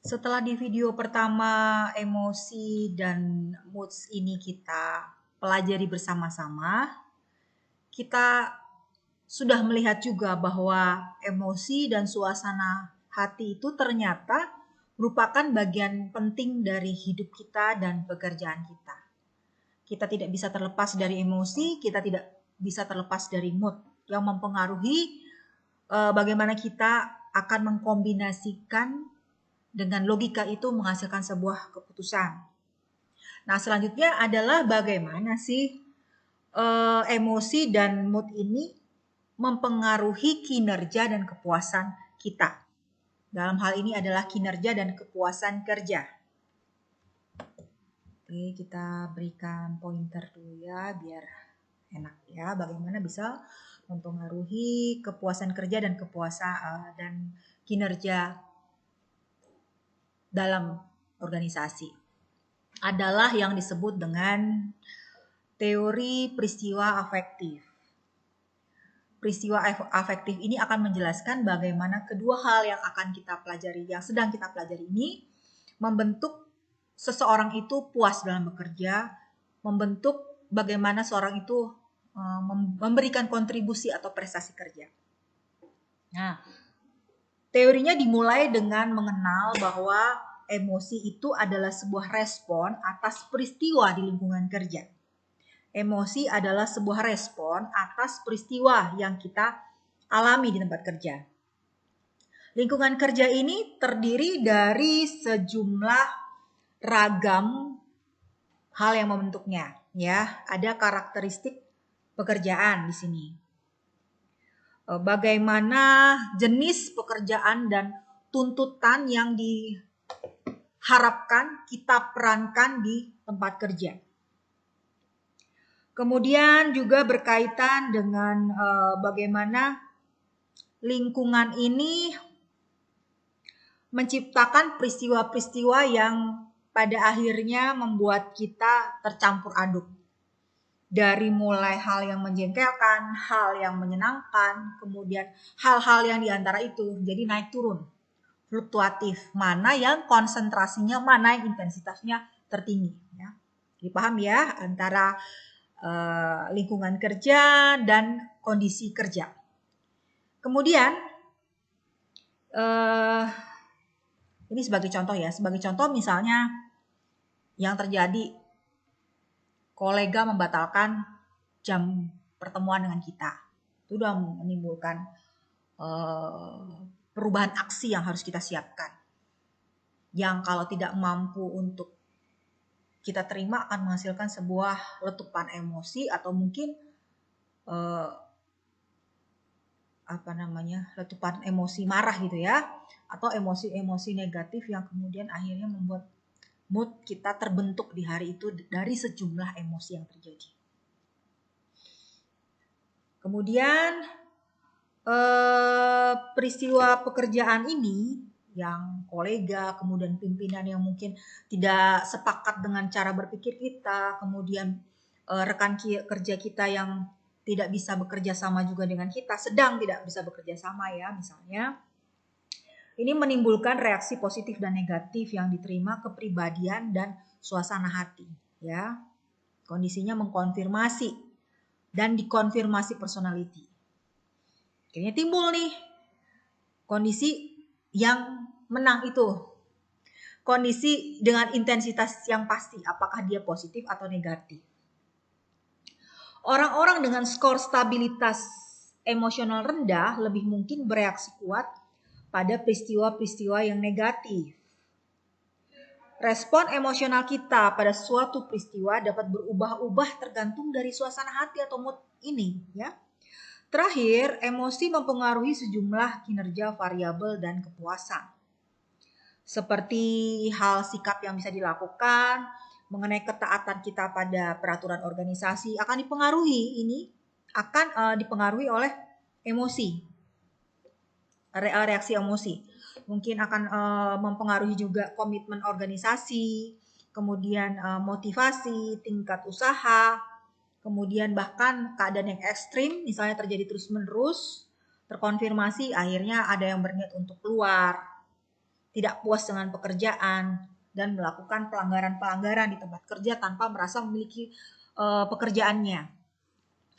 Setelah di video pertama emosi dan moods ini kita pelajari bersama-sama, kita sudah melihat juga bahwa emosi dan suasana hati itu ternyata merupakan bagian penting dari hidup kita dan pekerjaan kita. Kita tidak bisa terlepas dari emosi, kita tidak bisa terlepas dari mood yang mempengaruhi bagaimana kita akan mengkombinasikan dengan logika itu menghasilkan sebuah keputusan. Nah, selanjutnya adalah bagaimana sih emosi dan mood ini mempengaruhi kinerja dan kepuasan kita. Dalam hal ini adalah kinerja dan kepuasan kerja. Oke, kita berikan pointer dulu ya biar enak ya. Bagaimana bisa mempengaruhi kepuasan kerja dan kepuasan dan kinerja dalam organisasi. Adalah yang disebut dengan teori peristiwa afektif. Peristiwa afektif ini akan menjelaskan bagaimana kedua hal yang akan kita pelajari, yang sedang kita pelajari ini membentuk seseorang itu puas dalam bekerja, membentuk bagaimana seorang itu memberikan kontribusi atau prestasi kerja. Nah, teorinya dimulai dengan mengenal bahwa emosi itu adalah sebuah respon atas peristiwa di lingkungan kerja. Emosi adalah sebuah respon atas peristiwa yang kita alami di tempat kerja. Lingkungan kerja ini terdiri dari sejumlah ragam hal yang membentuknya, ya. Ada karakteristik pekerjaan di sini. Bagaimana jenis pekerjaan dan tuntutan yang diharapkan kita perankan di tempat kerja. Kemudian juga berkaitan dengan bagaimana lingkungan ini menciptakan peristiwa-peristiwa yang pada akhirnya membuat kita tercampur aduk. Dari mulai hal yang menjengkelkan, hal yang menyenangkan, kemudian hal-hal yang diantara itu jadi naik turun, fluktuatif, mana yang konsentrasinya, mana yang intensitasnya tertinggi. Ya. Dipaham ya antara lingkungan kerja dan kondisi kerja. Kemudian ini sebagai contoh ya, sebagai contoh misalnya yang terjadi kolega membatalkan jam pertemuan dengan kita, itu sudah menimbulkan perubahan aksi yang harus kita siapkan. Yang kalau tidak mampu untuk kita terima akan menghasilkan sebuah letupan emosi atau mungkin letupan emosi marah gitu ya, atau emosi-emosi negatif yang kemudian akhirnya membuat mood kita terbentuk di hari itu dari sejumlah emosi yang terjadi. Kemudian peristiwa pekerjaan ini yang kolega, kemudian pimpinan yang mungkin tidak sepakat dengan cara berpikir kita, kemudian rekan kerja kita yang tidak bisa bekerja sama juga dengan kita, sedang tidak bisa bekerja sama ya misalnya. Ini menimbulkan reaksi positif dan negatif yang diterima kepribadian dan suasana hati ya. Kondisinya mengkonfirmasi dan dikonfirmasi personality. Akhirnya timbul nih kondisi yang menang itu. Kondisi dengan intensitas yang pasti, apakah dia positif atau negatif. Orang-orang dengan skor stabilitas emosional rendah lebih mungkin bereaksi kuat pada peristiwa-peristiwa yang negatif. Respon emosional kita pada suatu peristiwa dapat berubah-ubah tergantung dari suasana hati atau mood ini, ya. Terakhir, emosi mempengaruhi sejumlah kinerja variabel dan kepuasan. Seperti hal sikap yang bisa dilakukan, mengenai ketaatan kita pada peraturan organisasi akan dipengaruhi oleh emosi, reaksi emosi. Mungkin akan mempengaruhi juga komitmen organisasi, kemudian motivasi, tingkat usaha, kemudian bahkan keadaan yang ekstrim, misalnya terjadi terus-menerus, terkonfirmasi, akhirnya ada yang berniat untuk keluar. tidak puas dengan pekerjaan, dan melakukan pelanggaran-pelanggaran di tempat kerja tanpa merasa memiliki pekerjaannya.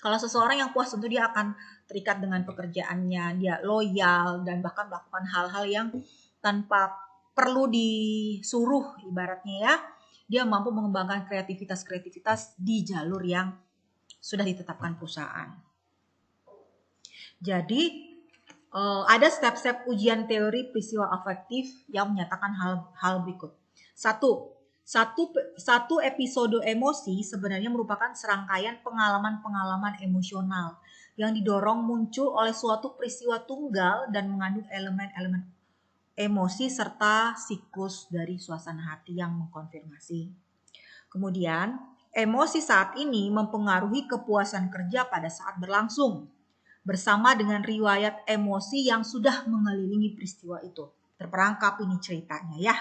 Kalau seseorang yang puas tentu dia akan terikat dengan pekerjaannya, dia loyal dan bahkan melakukan hal-hal yang tanpa perlu disuruh ibaratnya ya. Dia mampu mengembangkan kreativitas di jalur yang sudah ditetapkan perusahaan. Jadi ada step-step ujian teori peristiwa afektif yang menyatakan hal berikut. Satu episode emosi sebenarnya merupakan serangkaian pengalaman-pengalaman emosional yang didorong muncul oleh suatu peristiwa tunggal dan mengandung elemen-elemen emosi serta siklus dari suasana hati yang mengkonfirmasi. Kemudian, emosi saat ini mempengaruhi kepuasan kerja pada saat berlangsung, bersama dengan riwayat emosi yang sudah mengelilingi peristiwa itu. Terperangkap ini ceritanya ya.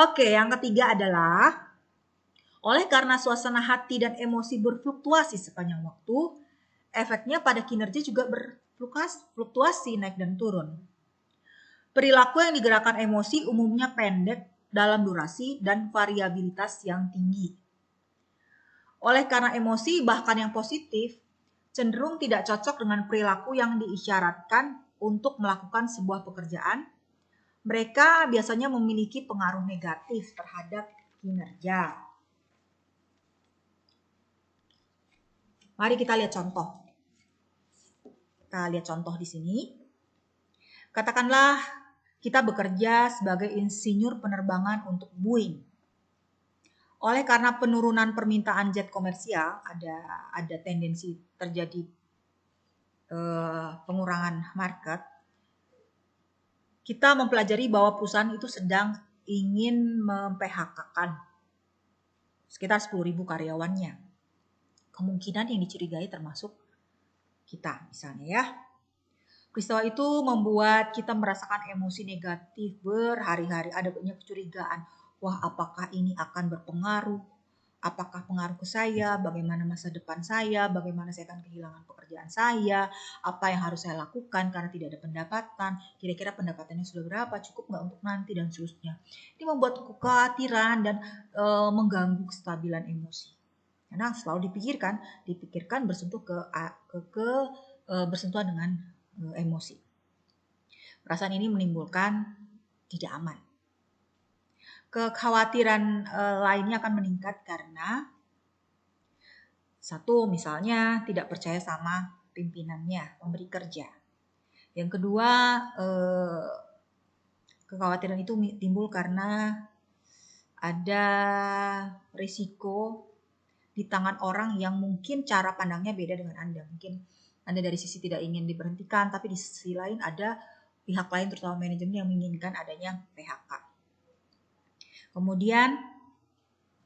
Oke, yang ketiga adalah oleh karena suasana hati dan emosi berfluktuasi sepanjang waktu, efeknya pada kinerja juga berfluktuasi naik dan turun. Perilaku yang digerakkan emosi umumnya pendek dalam durasi dan variabilitas yang tinggi. Oleh karena emosi bahkan yang positif cenderung tidak cocok dengan perilaku yang diisyaratkan untuk melakukan sebuah pekerjaan, mereka biasanya memiliki pengaruh negatif terhadap kinerja. Mari kita lihat contoh. Kita lihat contoh di sini. Katakanlah kita bekerja sebagai insinyur penerbangan untuk Boeing. Oleh karena penurunan permintaan jet komersial, ada tendensi terjadi pengurangan market. Kita mempelajari bahwa perusahaan itu sedang ingin mem-PHK-kan sekitar 10.000 karyawannya. Kemungkinan yang dicurigai termasuk kita misalnya ya. Peristiwa itu membuat kita merasakan emosi negatif berhari-hari. Ada banyak kecurigaan. Wah, apakah ini akan berpengaruh? Apakah pengaruh ke saya? Bagaimana masa depan saya? Bagaimana saya akan kehilangan pekerjaan saya? Apa yang harus saya lakukan karena tidak ada pendapatan? Kira-kira pendapatannya sudah berapa? Cukup nggak untuk nanti dan seterusnya. Ini membuat kekhawatiran dan mengganggu kestabilan emosi. Karena selalu dipikirkan bersentuh bersentuhan dengan emosi. Perasaan ini menimbulkan tidak aman. Kekhawatiran lainnya akan meningkat karena satu, misalnya tidak percaya sama pimpinannya, pemberi kerja. Yang kedua, kekhawatiran itu timbul karena ada risiko di tangan orang yang mungkin cara pandangnya beda dengan Anda. Mungkin Anda dari sisi tidak ingin diberhentikan, tapi di sisi lain ada pihak lain terutama manajemen yang menginginkan adanya PHK. Kemudian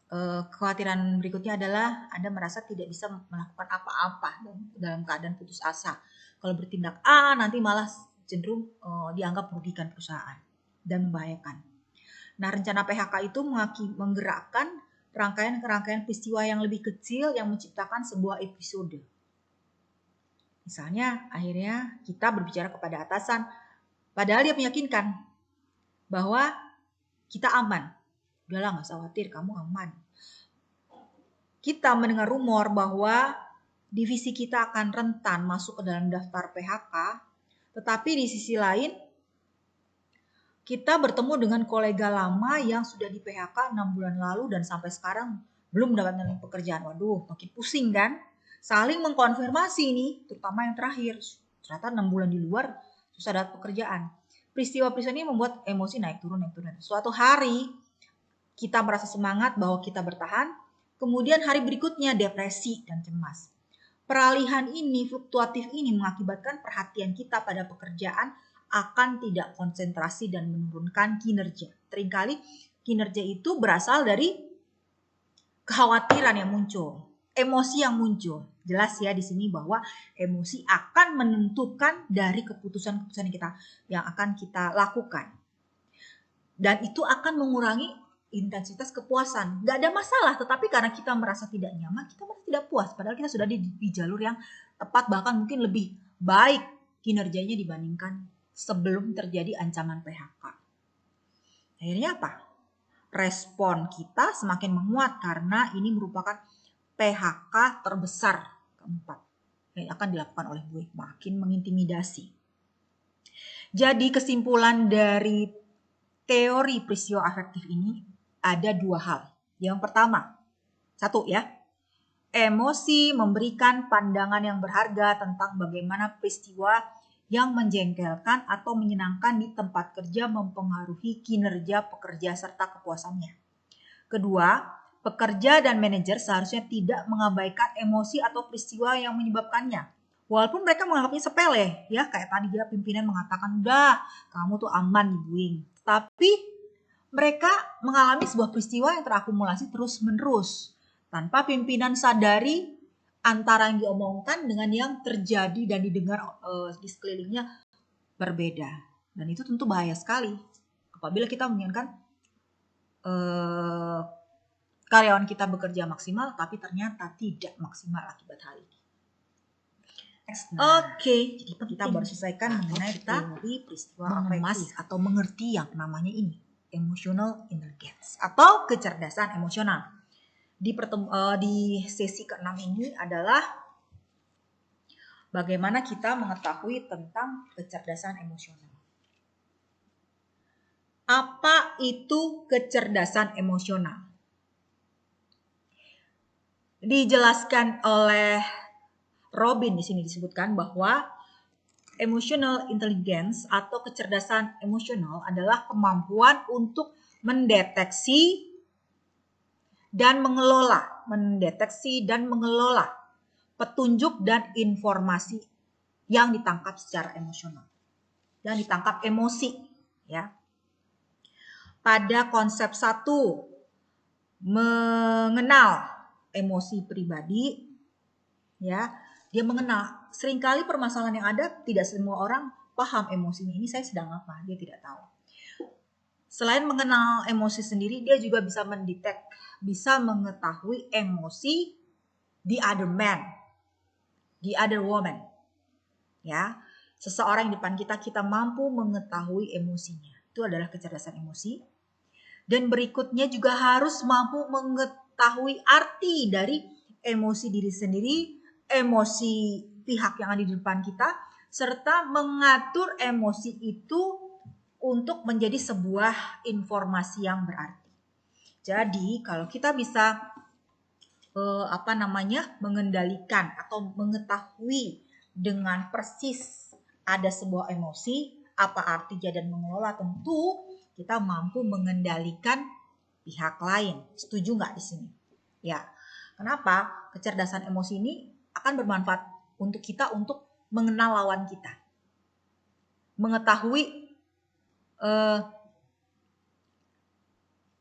kekhawatiran berikutnya adalah Anda merasa tidak bisa melakukan apa-apa dalam keadaan putus asa. Kalau bertindak A nanti malah cenderung dianggap merugikan perusahaan dan membahayakan. Nah, rencana PHK itu menggerakkan rangkaian peristiwa yang lebih kecil yang menciptakan sebuah episode. Misalnya, akhirnya kita berbicara kepada atasan, padahal dia meyakinkan bahwa kita aman. Udahlah, nggak usah khawatir, kamu aman. Kita mendengar rumor bahwa divisi kita akan rentan masuk ke dalam daftar PHK, tetapi di sisi lain kita bertemu dengan kolega lama yang sudah di PHK 6 bulan lalu dan sampai sekarang belum mendapatkan pekerjaan. Waduh, makin pusing kan? Saling mengkonfirmasi nih, terutama yang terakhir. Ternyata 6 bulan di luar susah dapat pekerjaan. Peristiwa-peristiwa ini membuat emosi naik turun. Suatu hari kita merasa semangat bahwa kita bertahan, kemudian hari berikutnya depresi dan cemas. Peralihan ini, fluktuatif ini mengakibatkan perhatian kita pada pekerjaan akan tidak konsentrasi dan menurunkan kinerja. Seringkali kinerja itu berasal dari kekhawatiran yang muncul, emosi yang muncul. Jelas ya di sini bahwa emosi akan menentukan dari keputusan-keputusan yang akan kita lakukan. Dan itu akan mengurangi intensitas kepuasan. Gak ada masalah, tetapi karena kita merasa tidak nyaman, kita merasa tidak puas. Padahal kita sudah di jalur yang tepat, bahkan mungkin lebih baik kinerjanya dibandingkan sebelum terjadi ancaman PHK. Akhirnya apa? Respon kita semakin menguat karena ini merupakan PHK terbesar keempat yang akan dilakukan oleh gue, makin mengintimidasi. Jadi kesimpulan dari teori peristiwa afektif ini ada dua hal. Yang pertama, satu ya, emosi memberikan pandangan yang berharga tentang bagaimana peristiwa yang menjengkelkan atau menyenangkan di tempat kerja mempengaruhi kinerja pekerja serta kepuasannya. Kedua, pekerja dan manajer seharusnya tidak mengabaikan emosi atau peristiwa yang menyebabkannya. Walaupun mereka menganggapnya sepele, ya kayak tadi dia pimpinan mengatakan, udah kamu tuh aman dibuing. Tapi mereka mengalami sebuah peristiwa yang terakumulasi terus-menerus. Tanpa pimpinan sadari antara yang diomongkan dengan yang terjadi dan didengar di sekelilingnya berbeda. Dan itu tentu bahaya sekali. Apabila kita menginginkan karyawan kita bekerja maksimal, tapi ternyata tidak maksimal akibat hal ini. Oke, jadi kita baru selesaikan mengenai teori peristiwa afektif atau mengerti yang namanya ini, emotional intelligence atau kecerdasan emosional. Di sesi ke-6 ini adalah bagaimana kita mengetahui tentang kecerdasan emosional. Apa itu kecerdasan emosional? Dijelaskan oleh Robin di sini disebutkan bahwa emotional intelligence atau kecerdasan emosional adalah kemampuan untuk mendeteksi dan mengelola petunjuk dan informasi yang ditangkap secara emosional, yang ditangkap emosi, ya. Pada konsep 1, mengenal emosi pribadi, ya, dia mengenal. Seringkali permasalahan yang ada tidak semua orang paham emosinya, ini saya sedang apa, dia tidak tahu. Selain mengenal emosi sendiri, dia juga bisa mendetek, bisa mengetahui emosi the other man, the other woman. Ya, seseorang di depan kita mampu mengetahui emosinya. Itu adalah kecerdasan emosi. Dan berikutnya juga harus mampu mengetahui arti dari emosi diri sendiri, emosi pihak yang ada di depan kita, serta mengatur emosi itu untuk menjadi sebuah informasi yang berarti. Jadi kalau kita bisa mengendalikan atau mengetahui dengan persis ada sebuah emosi, apa artinya dan mengelola, tentu kita mampu mengendalikan pihak lain. Setuju nggak di sini? Ya, kenapa? Kecerdasan emosi ini akan bermanfaat untuk kita untuk mengenal lawan kita, mengetahui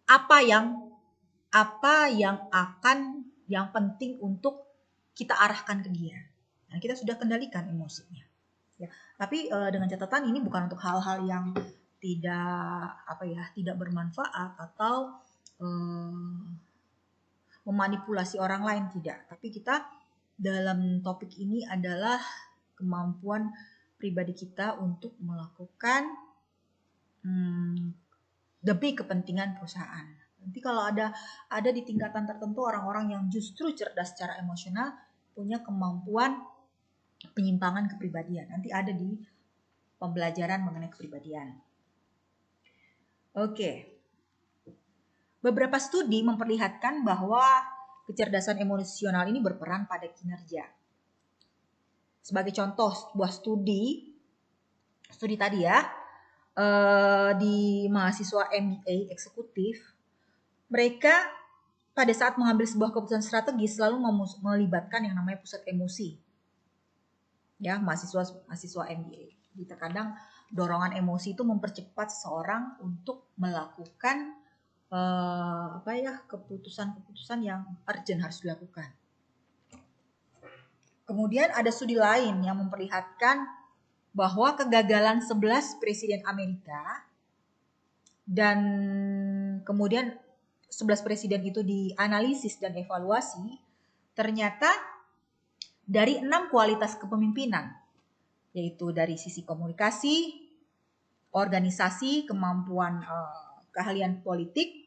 apa yang penting untuk kita arahkan ke dia. Nah, kita sudah kendalikan emosinya. Ya, tapi dengan catatan ini bukan untuk hal-hal yang tidak bermanfaat atau memanipulasi orang lain, tidak. Tapi kita dalam topik ini adalah kemampuan pribadi kita untuk melakukan demi kepentingan perusahaan. Nanti kalau ada di tingkatan tertentu orang-orang yang justru cerdas secara emosional, punya kemampuan penyimpangan kepribadian. Nanti ada di pembelajaran mengenai kepribadian. Oke. Beberapa studi memperlihatkan bahwa kecerdasan emosional ini berperan pada kinerja. Sebagai contoh, sebuah studi tadi ya, di mahasiswa MBA eksekutif, mereka pada saat mengambil sebuah keputusan strategis selalu melibatkan yang namanya pusat emosi. Ya, mahasiswa MBA. Jadi terkadang dorongan emosi itu mempercepat seseorang untuk melakukan keputusan-keputusan yang urgent harus dilakukan. Kemudian ada studi lain yang memperlihatkan bahwa kegagalan 11 presiden Amerika dan kemudian 11 presiden itu dianalisis dan evaluasi, ternyata dari 6 kualitas kepemimpinan, yaitu dari sisi komunikasi, organisasi, kemampuan keahlian politik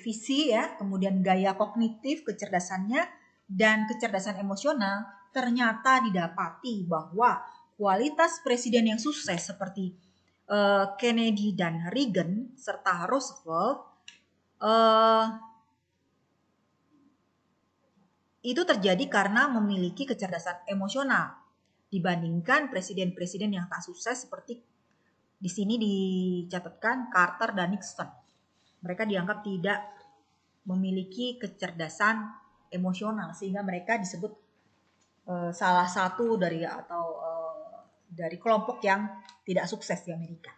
visi ya, kemudian gaya kognitif, kecerdasannya, dan kecerdasan emosional, ternyata didapati bahwa kualitas presiden yang sukses seperti Kennedy dan Reagan serta Roosevelt itu terjadi karena memiliki kecerdasan emosional dibandingkan presiden-presiden yang tak sukses seperti di sini dicatatkan Carter dan Nixon. Mereka dianggap tidak memiliki kecerdasan emosional sehingga mereka disebut salah satu dari kelompok yang tidak sukses di Amerika.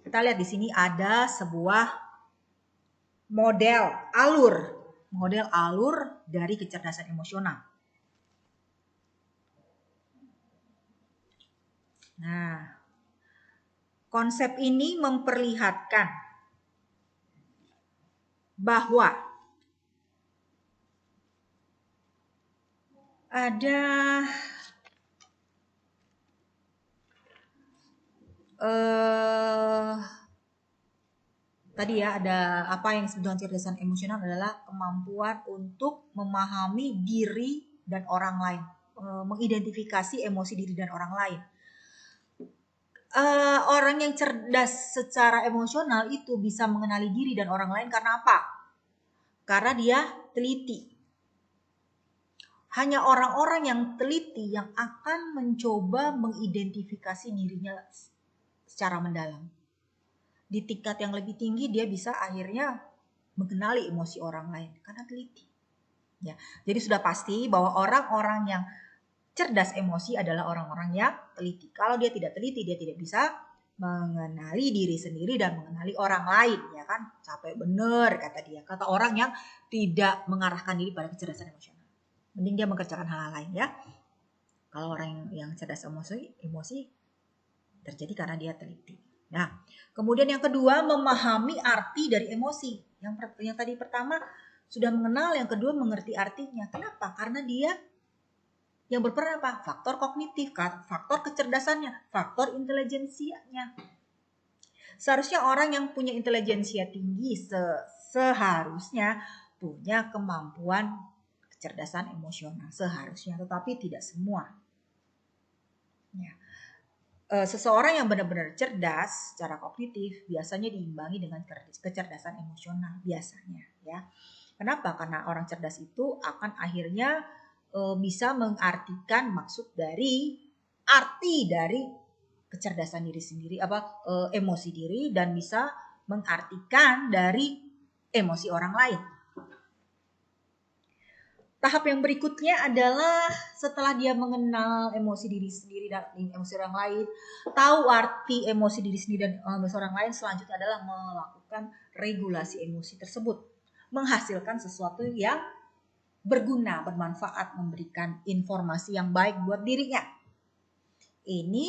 Kita lihat di sini ada sebuah model alur dari kecerdasan emosional. Nah, konsep ini memperlihatkan bahwa ada tadi ya, ada apa yang disebut dengan kecerdasan emosional adalah kemampuan untuk memahami diri dan orang lain, mengidentifikasi emosi diri dan orang lain. Orang yang cerdas secara emosional itu bisa mengenali diri dan orang lain karena apa? Karena dia teliti. Hanya orang-orang yang teliti yang akan mencoba mengidentifikasi dirinya secara mendalam. Di tingkat yang lebih tinggi dia bisa akhirnya mengenali emosi orang lain karena teliti. Ya, jadi sudah pasti bahwa orang-orang yang cerdas emosi adalah orang-orang yang teliti. Kalau dia tidak teliti, dia tidak bisa mengenali diri sendiri dan mengenali orang lain, ya kan? Capek bener kata dia. Kata orang yang tidak mengarahkan diri pada kecerdasan emosional. Mending dia mengerjakan hal lain ya. Kalau orang yang cerdas emosi terjadi karena dia teliti. Nah, kemudian yang kedua memahami arti dari emosi. Yang tadi pertama sudah mengenal, yang kedua mengerti artinya. Kenapa? Karena dia yang berperan apa? Faktor kognitif, faktor kecerdasannya, faktor intelijensianya. Seharusnya orang yang punya intelijensia tinggi seharusnya punya kemampuan kecerdasan emosional seharusnya, tetapi tidak semua. Ya. Seseorang yang benar-benar cerdas secara kognitif biasanya diimbangi dengan kecerdasan emosional biasanya, ya. Kenapa? Karena orang cerdas itu akan akhirnya bisa mengartikan maksud dari arti dari kecerdasan diri sendiri, emosi diri, dan bisa mengartikan dari emosi orang lain. Tahap yang berikutnya adalah setelah dia mengenal emosi diri sendiri dan emosi orang lain, tahu arti emosi diri sendiri dan emosi orang lain, selanjutnya adalah melakukan regulasi emosi tersebut, menghasilkan sesuatu yang berguna, bermanfaat, memberikan informasi yang baik buat dirinya. Ini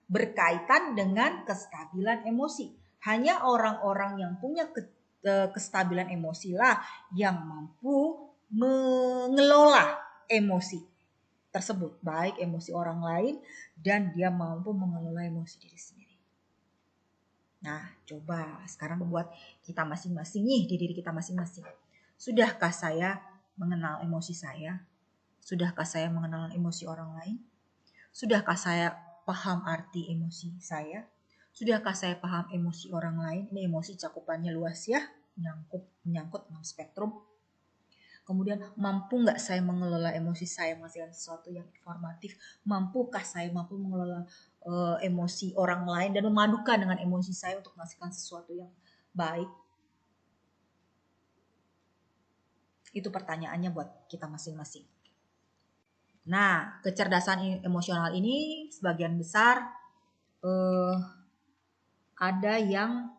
berkaitan dengan kestabilan emosi. Hanya orang-orang yang punya kestabilan emosi lah yang mampu mengelola emosi tersebut, baik emosi orang lain dan dia mampu mengelola emosi diri sendiri. Nah, coba sekarang buat kita masing-masing nih, di diri kita masing-masing. Sudahkah saya mengenal emosi saya? Sudahkah saya mengenal emosi orang lain? Sudahkah saya paham arti emosi saya? Sudahkah saya paham emosi orang lain? Ini emosi cakupannya luas ya, menyangkut 6 spektrum. Kemudian mampu nggak saya mengelola emosi saya menghasilkan sesuatu yang informatif? Mampukah saya mengelola emosi orang lain dan memadukan dengan emosi saya untuk menghasilkan sesuatu yang baik? Itu pertanyaannya buat kita masing-masing. Nah, kecerdasan emosional ini sebagian besar ada yang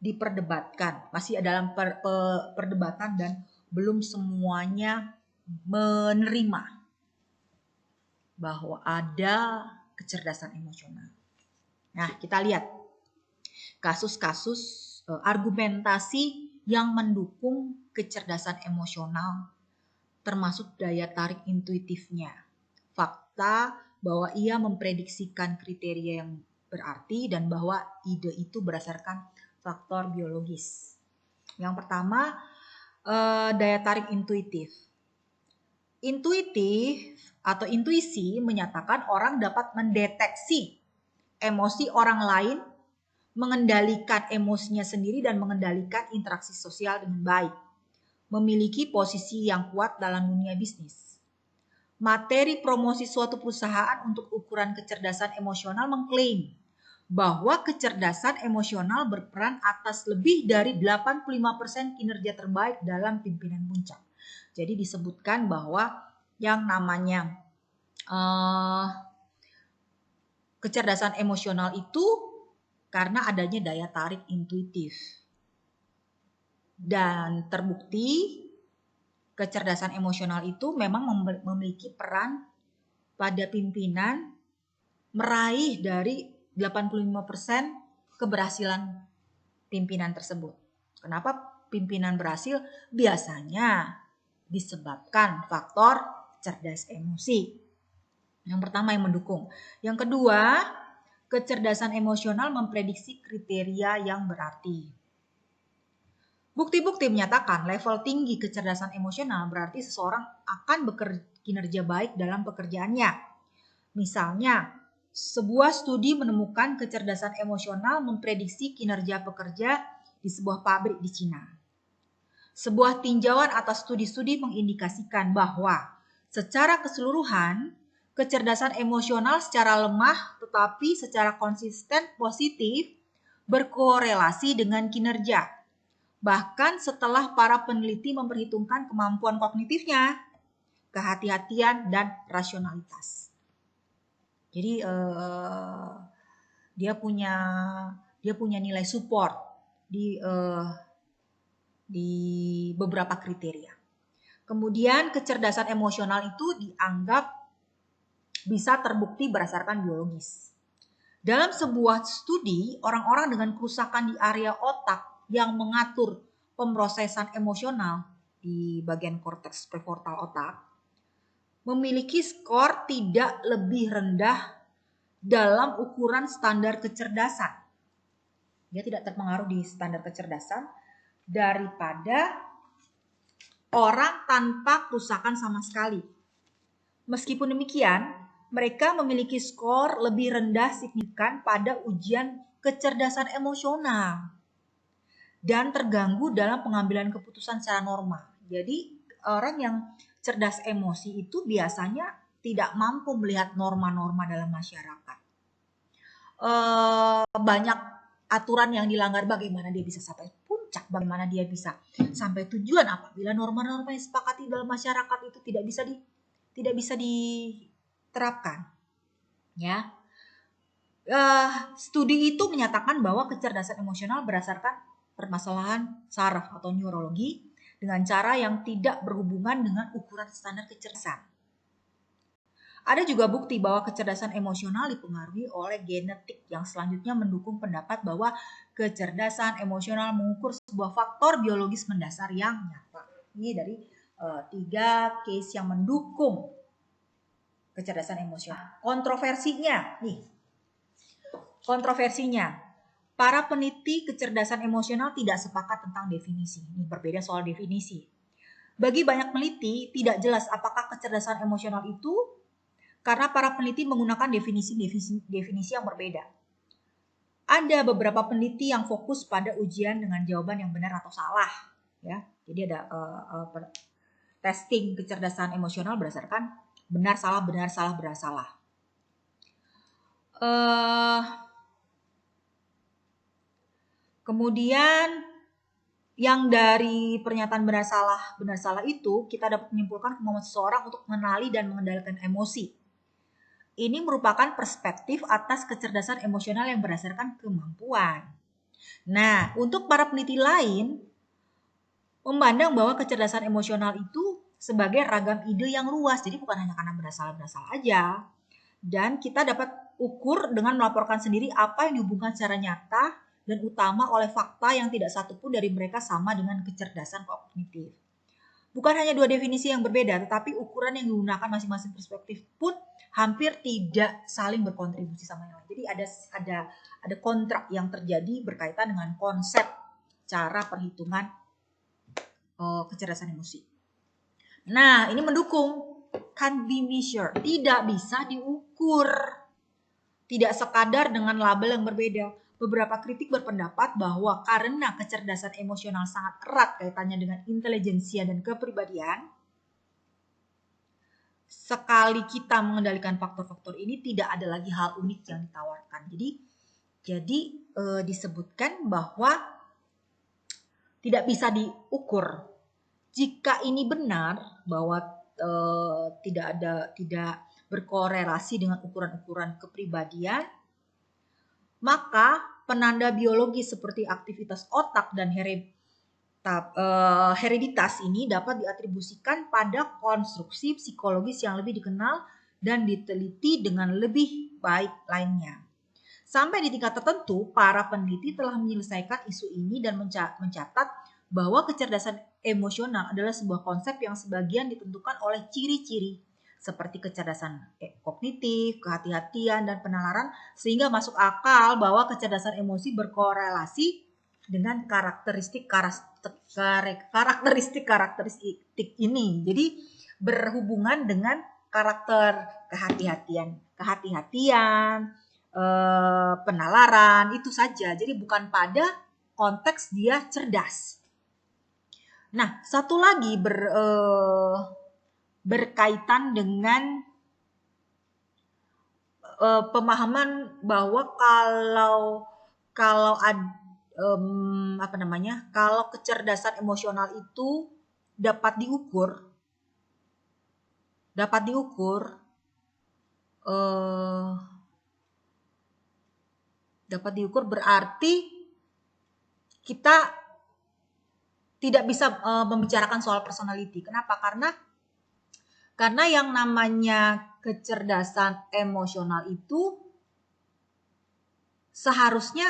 diperdebatkan, masih dalam perdebatan dan belum semuanya menerima bahwa ada kecerdasan emosional. Nah, kita lihat kasus-kasus argumentasi yang mendukung kecerdasan emosional, termasuk daya tarik intuitifnya. Fakta bahwa ia memprediksikan kriteria yang berarti dan bahwa ide itu berdasarkan faktor biologis. Yang pertama, daya tarik intuitif. Intuitif atau intuisi menyatakan orang dapat mendeteksi emosi orang lain, mengendalikan emosinya sendiri dan mengendalikan interaksi sosial dengan baik. Memiliki posisi yang kuat dalam dunia bisnis. Materi promosi suatu perusahaan untuk ukuran kecerdasan emosional mengklaim bahwa kecerdasan emosional berperan atas lebih dari 85% kinerja terbaik dalam pimpinan puncak. Jadi disebutkan bahwa yang namanya kecerdasan emosional itu karena adanya daya tarik intuitif. Dan terbukti kecerdasan emosional itu memang memiliki peran pada pimpinan meraih dari 85% keberhasilan pimpinan tersebut. Kenapa pimpinan berhasil? Biasanya disebabkan faktor cerdas emosi. Yang pertama yang mendukung. Yang kedua, kecerdasan emosional memprediksi kriteria yang berarti. Bukti-bukti menyatakan level tinggi kecerdasan emosional berarti seseorang akan bekerja baik dalam pekerjaannya. Misalnya, sebuah studi menemukan kecerdasan emosional memprediksi kinerja pekerja di sebuah pabrik di Cina. Sebuah tinjauan atas studi-studi mengindikasikan bahwa secara keseluruhan, kecerdasan emosional secara lemah tetapi secara konsisten positif berkorelasi dengan kinerja. Bahkan setelah para peneliti memperhitungkan kemampuan kognitifnya, kehati-hatian, dan rasionalitas. Jadi dia punya nilai support di beberapa kriteria. Kemudian kecerdasan emosional itu dianggap bisa terbukti berdasarkan biologis. Dalam sebuah studi, orang-orang dengan kerusakan di area otak yang mengatur pemrosesan emosional di bagian korteks prefrontal otak memiliki skor tidak lebih rendah dalam ukuran standar kecerdasan. Dia tidak terpengaruh di standar kecerdasan daripada orang tanpa kerusakan sama sekali. Meskipun demikian, mereka memiliki skor lebih rendah signifikan pada ujian kecerdasan emosional dan terganggu dalam pengambilan keputusan secara normal. Jadi orang yang cerdas emosi itu biasanya tidak mampu melihat norma-norma dalam masyarakat. Banyak aturan yang dilanggar, bagaimana dia bisa sampai puncak, bagaimana dia bisa sampai tujuan apabila norma-norma yang disepakati dalam masyarakat itu tidak bisa diterapkan. Ya. Studi itu menyatakan bahwa kecerdasan emosional berdasarkan permasalahan saraf atau neurologi dengan cara yang tidak berhubungan dengan ukuran standar kecerdasan. Ada juga bukti bahwa kecerdasan emosional dipengaruhi oleh genetik yang selanjutnya mendukung pendapat bahwa kecerdasan emosional mengukur sebuah faktor biologis mendasar yang nyata. Ini dari 3 case yang mendukung kecerdasan emosional. Kontroversinya, para peneliti kecerdasan emosional tidak sepakat tentang definisi. Ini berbeda soal definisi. Bagi banyak peneliti, tidak jelas apakah kecerdasan emosional itu karena para peneliti menggunakan definisi yang berbeda. Ada beberapa peneliti yang fokus pada ujian dengan jawaban yang benar atau salah. Ya, jadi ada testing kecerdasan emosional berdasarkan benar, salah, benar, salah, benar, salah. Kemudian yang dari pernyataan benar salah itu kita dapat menyimpulkan kemampuan seseorang untuk mengenali dan mengendalikan emosi. Ini merupakan perspektif atas kecerdasan emosional yang berdasarkan kemampuan. Nah, untuk para peneliti lain memandang bahwa kecerdasan emosional itu sebagai ragam ide yang luas. Jadi bukan hanya karena benar salah aja. Dan kita dapat ukur dengan melaporkan sendiri apa yang dihubungkan secara nyata dan utama oleh fakta yang tidak satupun dari mereka sama dengan kecerdasan kognitif. Bukan hanya dua definisi yang berbeda, tetapi ukuran yang digunakan masing-masing perspektif pun hampir tidak saling berkontribusi sama yang lain. Jadi ada kontrak yang terjadi berkaitan dengan konsep cara perhitungan kecerdasan emosi. Nah, ini mendukung can be measured, tidak bisa diukur. Tidak sekadar dengan label yang berbeda. Beberapa kritik berpendapat bahwa karena kecerdasan emosional sangat erat kaitannya dengan intelijensia dan kepribadian, sekali kita mengendalikan faktor-faktor ini tidak ada lagi hal unik yang ditawarkan. Jadi disebutkan bahwa tidak bisa diukur. Jika ini benar bahwa tidak berkorelasi dengan ukuran-ukuran kepribadian, maka penanda biologi seperti aktivitas otak dan hereditas ini dapat diatribusikan pada konstruksi psikologis yang lebih dikenal dan diteliti dengan lebih baik lainnya. Sampai di tingkat tertentu, para peneliti telah menyelesaikan isu ini dan mencatat bahwa kecerdasan emosional adalah sebuah konsep yang sebagian ditentukan oleh ciri-ciri seperti kecerdasan kognitif, kehati-hatian, dan penalaran, sehingga masuk akal bahwa kecerdasan emosi berkorelasi dengan karakteristik ini. Jadi berhubungan dengan karakter kehati-hatian, penalaran, itu saja. Jadi bukan pada konteks dia cerdas. Nah, satu lagi berkaitan dengan pemahaman bahwa kalau kecerdasan emosional itu dapat diukur berarti kita tidak bisa membicarakan soal personality. Kenapa? Karena yang namanya kecerdasan emosional itu seharusnya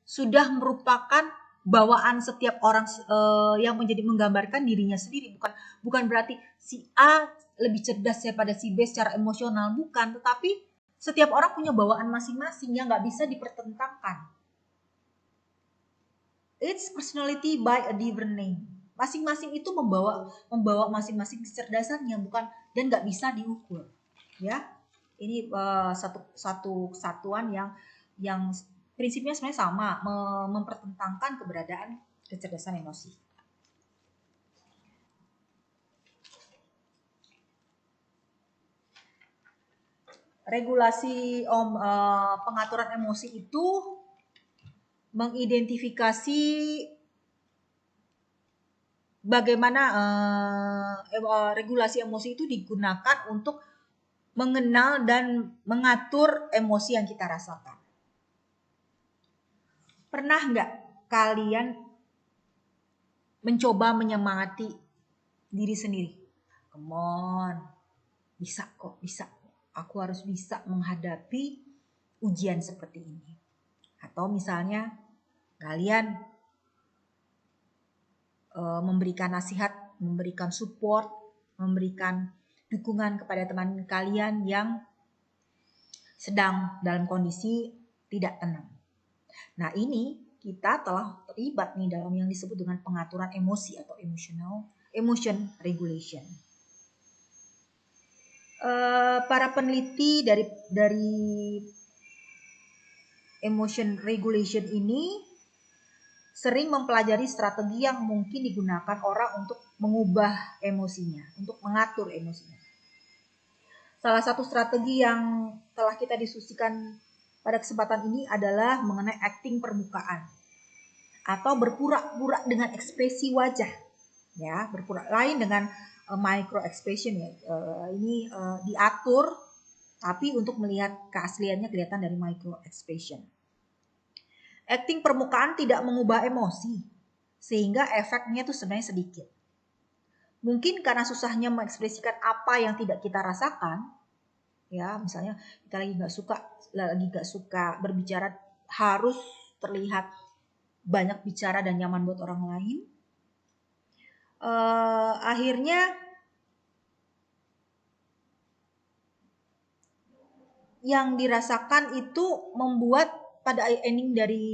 sudah merupakan bawaan setiap orang yang menggambarkan dirinya sendiri. Bukan berarti si A lebih cerdas daripada si B secara emosional, bukan. Tetapi setiap orang punya bawaan masing-masing yang nggak bisa dipertentangkan. It's personality by a different name. Masing-masing itu membawa masing-masing kecerdasannya, bukan, dan nggak bisa diukur. Ya, ini satu satuan yang prinsipnya sebenarnya sama, mempertentangkan keberadaan kecerdasan emosi. Regulasi pengaturan emosi itu mengidentifikasi bagaimana regulasi emosi itu digunakan untuk mengenal dan mengatur emosi yang kita rasakan. Pernah nggak kalian mencoba menyemangati diri sendiri? Come on, bisa kok, bisa. Aku harus bisa menghadapi ujian seperti ini. Atau misalnya kalian memberikan nasihat, memberikan support, memberikan dukungan kepada teman kalian yang sedang dalam kondisi tidak tenang. Nah, ini kita telah terlibat nih dalam yang disebut dengan pengaturan emosi atau emotion regulation. Para peneliti dari emotion regulation ini sering mempelajari strategi yang mungkin digunakan orang untuk mengubah emosinya, untuk mengatur emosinya. Salah satu strategi yang telah kita diskusikan pada kesempatan ini adalah mengenai acting permukaan atau berpura-pura dengan ekspresi wajah, ya, berpura lain dengan micro expression ya. Ini diatur tapi untuk melihat keasliannya kelihatan dari micro expression. Acting permukaan tidak mengubah emosi, sehingga efeknya itu sebenarnya sedikit. Mungkin karena susahnya mengekspresikan apa yang tidak kita rasakan, ya, misalnya kita lagi nggak suka berbicara, harus terlihat banyak bicara dan nyaman buat orang lain. akhirnya yang dirasakan itu membuat pada ending dari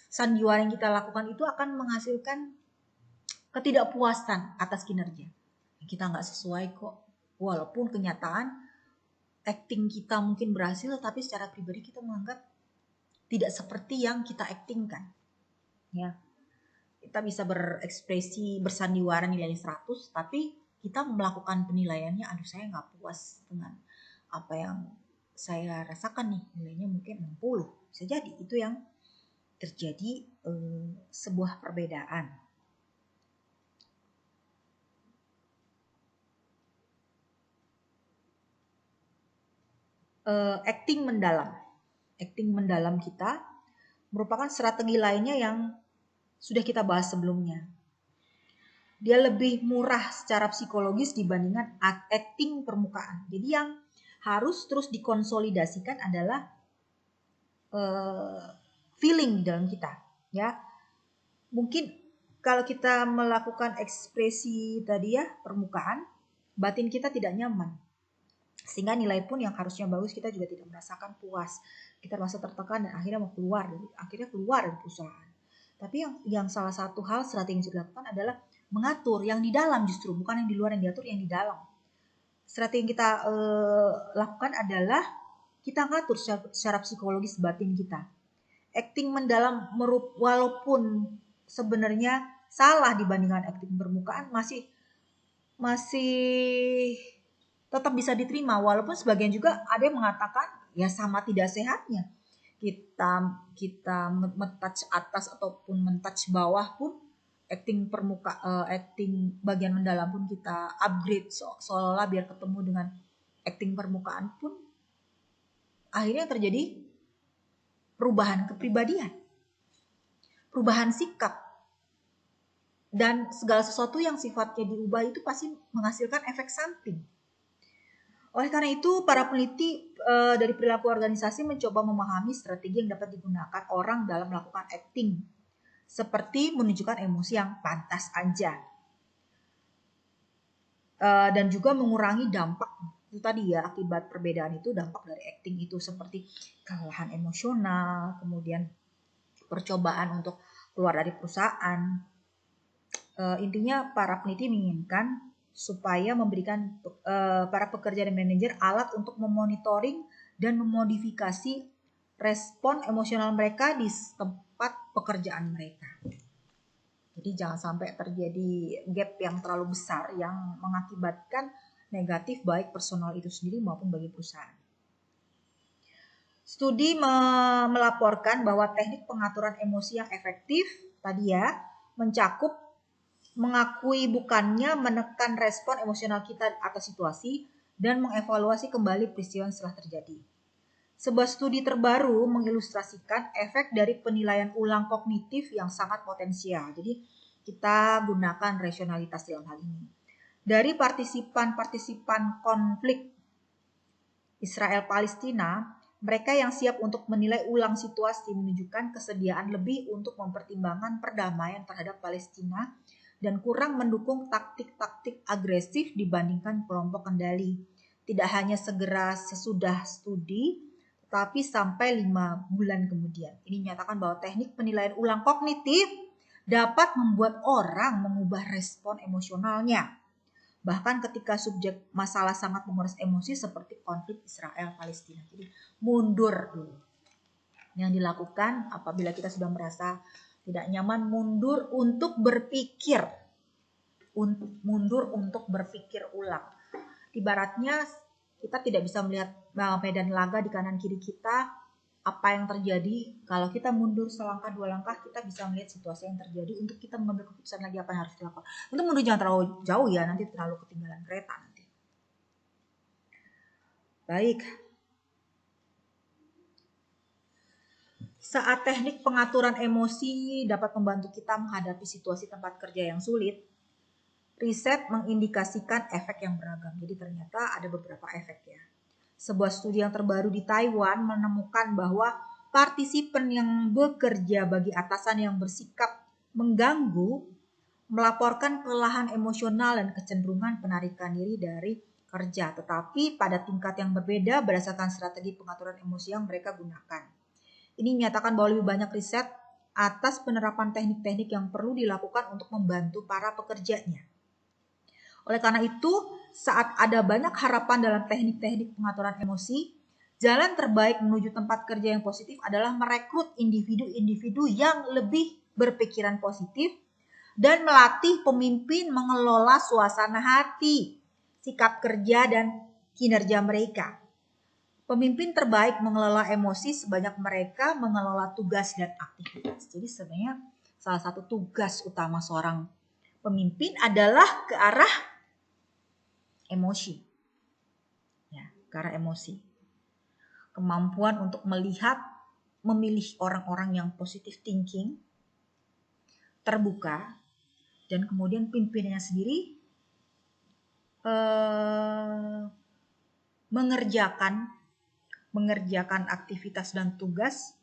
sandiwara yang kita lakukan itu akan menghasilkan ketidakpuasan atas kinerja. Kita nggak sesuai kok. Walaupun kenyataan acting kita mungkin berhasil, tapi secara pribadi kita menganggap tidak seperti yang kita actingkan. Ya. Kita bisa berekspresi bersandiwara nilai 100, tapi kita melakukan penilaiannya, aduh saya nggak puas dengan apa yang saya rasakan nih, nilainya mungkin 60. Bisa jadi itu yang terjadi sebuah perbedaan. Acting mendalam. Acting mendalam kita merupakan strategi lainnya yang sudah kita bahas sebelumnya. Dia lebih murah secara psikologis dibandingkan acting permukaan. Jadi yang harus terus dikonsolidasikan adalah feeling di dalam kita, ya. Mungkin kalau kita melakukan ekspresi tadi ya permukaan, batin kita tidak nyaman, sehingga nilai pun yang harusnya bagus kita juga tidak merasakan puas. Kita merasa tertekan dan akhirnya mau keluar dari perusahaan. Tapi yang salah satu hal strategi yang harus dilakukan adalah mengatur yang di dalam, justru bukan yang di luar yang diatur, yang di dalam. Strategi yang kita lakukan adalah kita ngatur secara psikologis batin kita. Acting mendalam walaupun sebenarnya salah dibandingkan acting permukaan, masih tetap bisa diterima, walaupun sebagian juga ada yang mengatakan ya sama tidak sehatnya. Kita men-touch atas ataupun men-touch bawah pun, acting acting bagian mendalam pun kita upgrade seolah-olah biar ketemu dengan acting permukaan pun, akhirnya terjadi perubahan kepribadian, perubahan sikap, dan segala sesuatu yang sifatnya diubah itu pasti menghasilkan efek samping. Oleh karena itu, para peneliti dari perilaku organisasi mencoba memahami strategi yang dapat digunakan orang dalam melakukan acting, seperti menunjukkan emosi yang pantas aja, dan juga mengurangi dampak itu tadi ya, akibat perbedaan itu, dampak dari acting itu seperti kelelahan emosional, kemudian percobaan untuk keluar dari perusahaan. Intinya para peneliti menginginkan supaya memberikan para pekerja dan manajer alat untuk memonitoring dan memodifikasi respon emosional mereka di tempat pekerjaan mereka. Jadi jangan sampai terjadi gap yang terlalu besar yang mengakibatkan negatif baik personal itu sendiri maupun bagi perusahaan. Studi melaporkan bahwa teknik pengaturan emosi yang efektif tadi ya mencakup mengakui bukannya menekan respon emosional kita atas situasi dan mengevaluasi kembali peristiwa yang setelah terjadi. Sebuah studi terbaru mengilustrasikan efek dari penilaian ulang kognitif yang sangat potensial. Jadi kita gunakan rasionalitas dalam hal ini. Dari partisipan konflik Israel-Palestina, mereka yang siap untuk menilai ulang situasi menunjukkan kesediaan lebih untuk mempertimbangkan perdamaian terhadap Palestina dan kurang mendukung taktik-taktik agresif dibandingkan kelompok kendali. Tidak hanya segera sesudah studi, tapi sampai 5 bulan kemudian. Ini menyatakan bahwa teknik penilaian ulang kognitif dapat membuat orang mengubah respon emosionalnya. Bahkan ketika subjek masalah sangat menguras emosi seperti konflik Israel-Palestina. Jadi mundur dulu. Yang dilakukan apabila kita sudah merasa tidak nyaman, mundur untuk berpikir. Mundur untuk berpikir ulang. Ibaratnya kita tidak bisa melihat medan laga di kanan kiri kita, apa yang terjadi. Kalau kita mundur selangkah dua langkah, kita bisa melihat situasi yang terjadi untuk kita mengambil keputusan lagi apa yang harus dilakukan. Untuk mundur jangan terlalu jauh ya, nanti terlalu ketinggalan kereta nanti. Baik. Saat teknik pengaturan emosi dapat membantu kita menghadapi situasi tempat kerja yang sulit, riset mengindikasikan efek yang beragam. Jadi ternyata ada beberapa efek ya. Sebuah studi yang terbaru di Taiwan menemukan bahwa partisipan yang bekerja bagi atasan yang bersikap mengganggu melaporkan kelelahan emosional dan kecenderungan penarikan diri dari kerja, tetapi pada tingkat yang berbeda berdasarkan strategi pengaturan emosi yang mereka gunakan. Ini menyatakan bahwa lebih banyak riset atas penerapan teknik-teknik yang perlu dilakukan untuk membantu para pekerjanya. Oleh karena itu, saat ada banyak harapan dalam teknik-teknik pengaturan emosi, jalan terbaik menuju tempat kerja yang positif adalah merekrut individu-individu yang lebih berpikiran positif dan melatih pemimpin mengelola suasana hati, sikap kerja, dan kinerja mereka. Pemimpin terbaik mengelola emosi sebanyak mereka mengelola tugas dan aktivitas. Jadi sebenarnya salah satu tugas utama seorang pemimpin adalah ke arah emosi. Ya, ke arah emosi. Kemampuan untuk melihat, memilih orang-orang yang positive thinking, terbuka, dan kemudian pimpinannya sendiri mengerjakan aktivitas dan tugas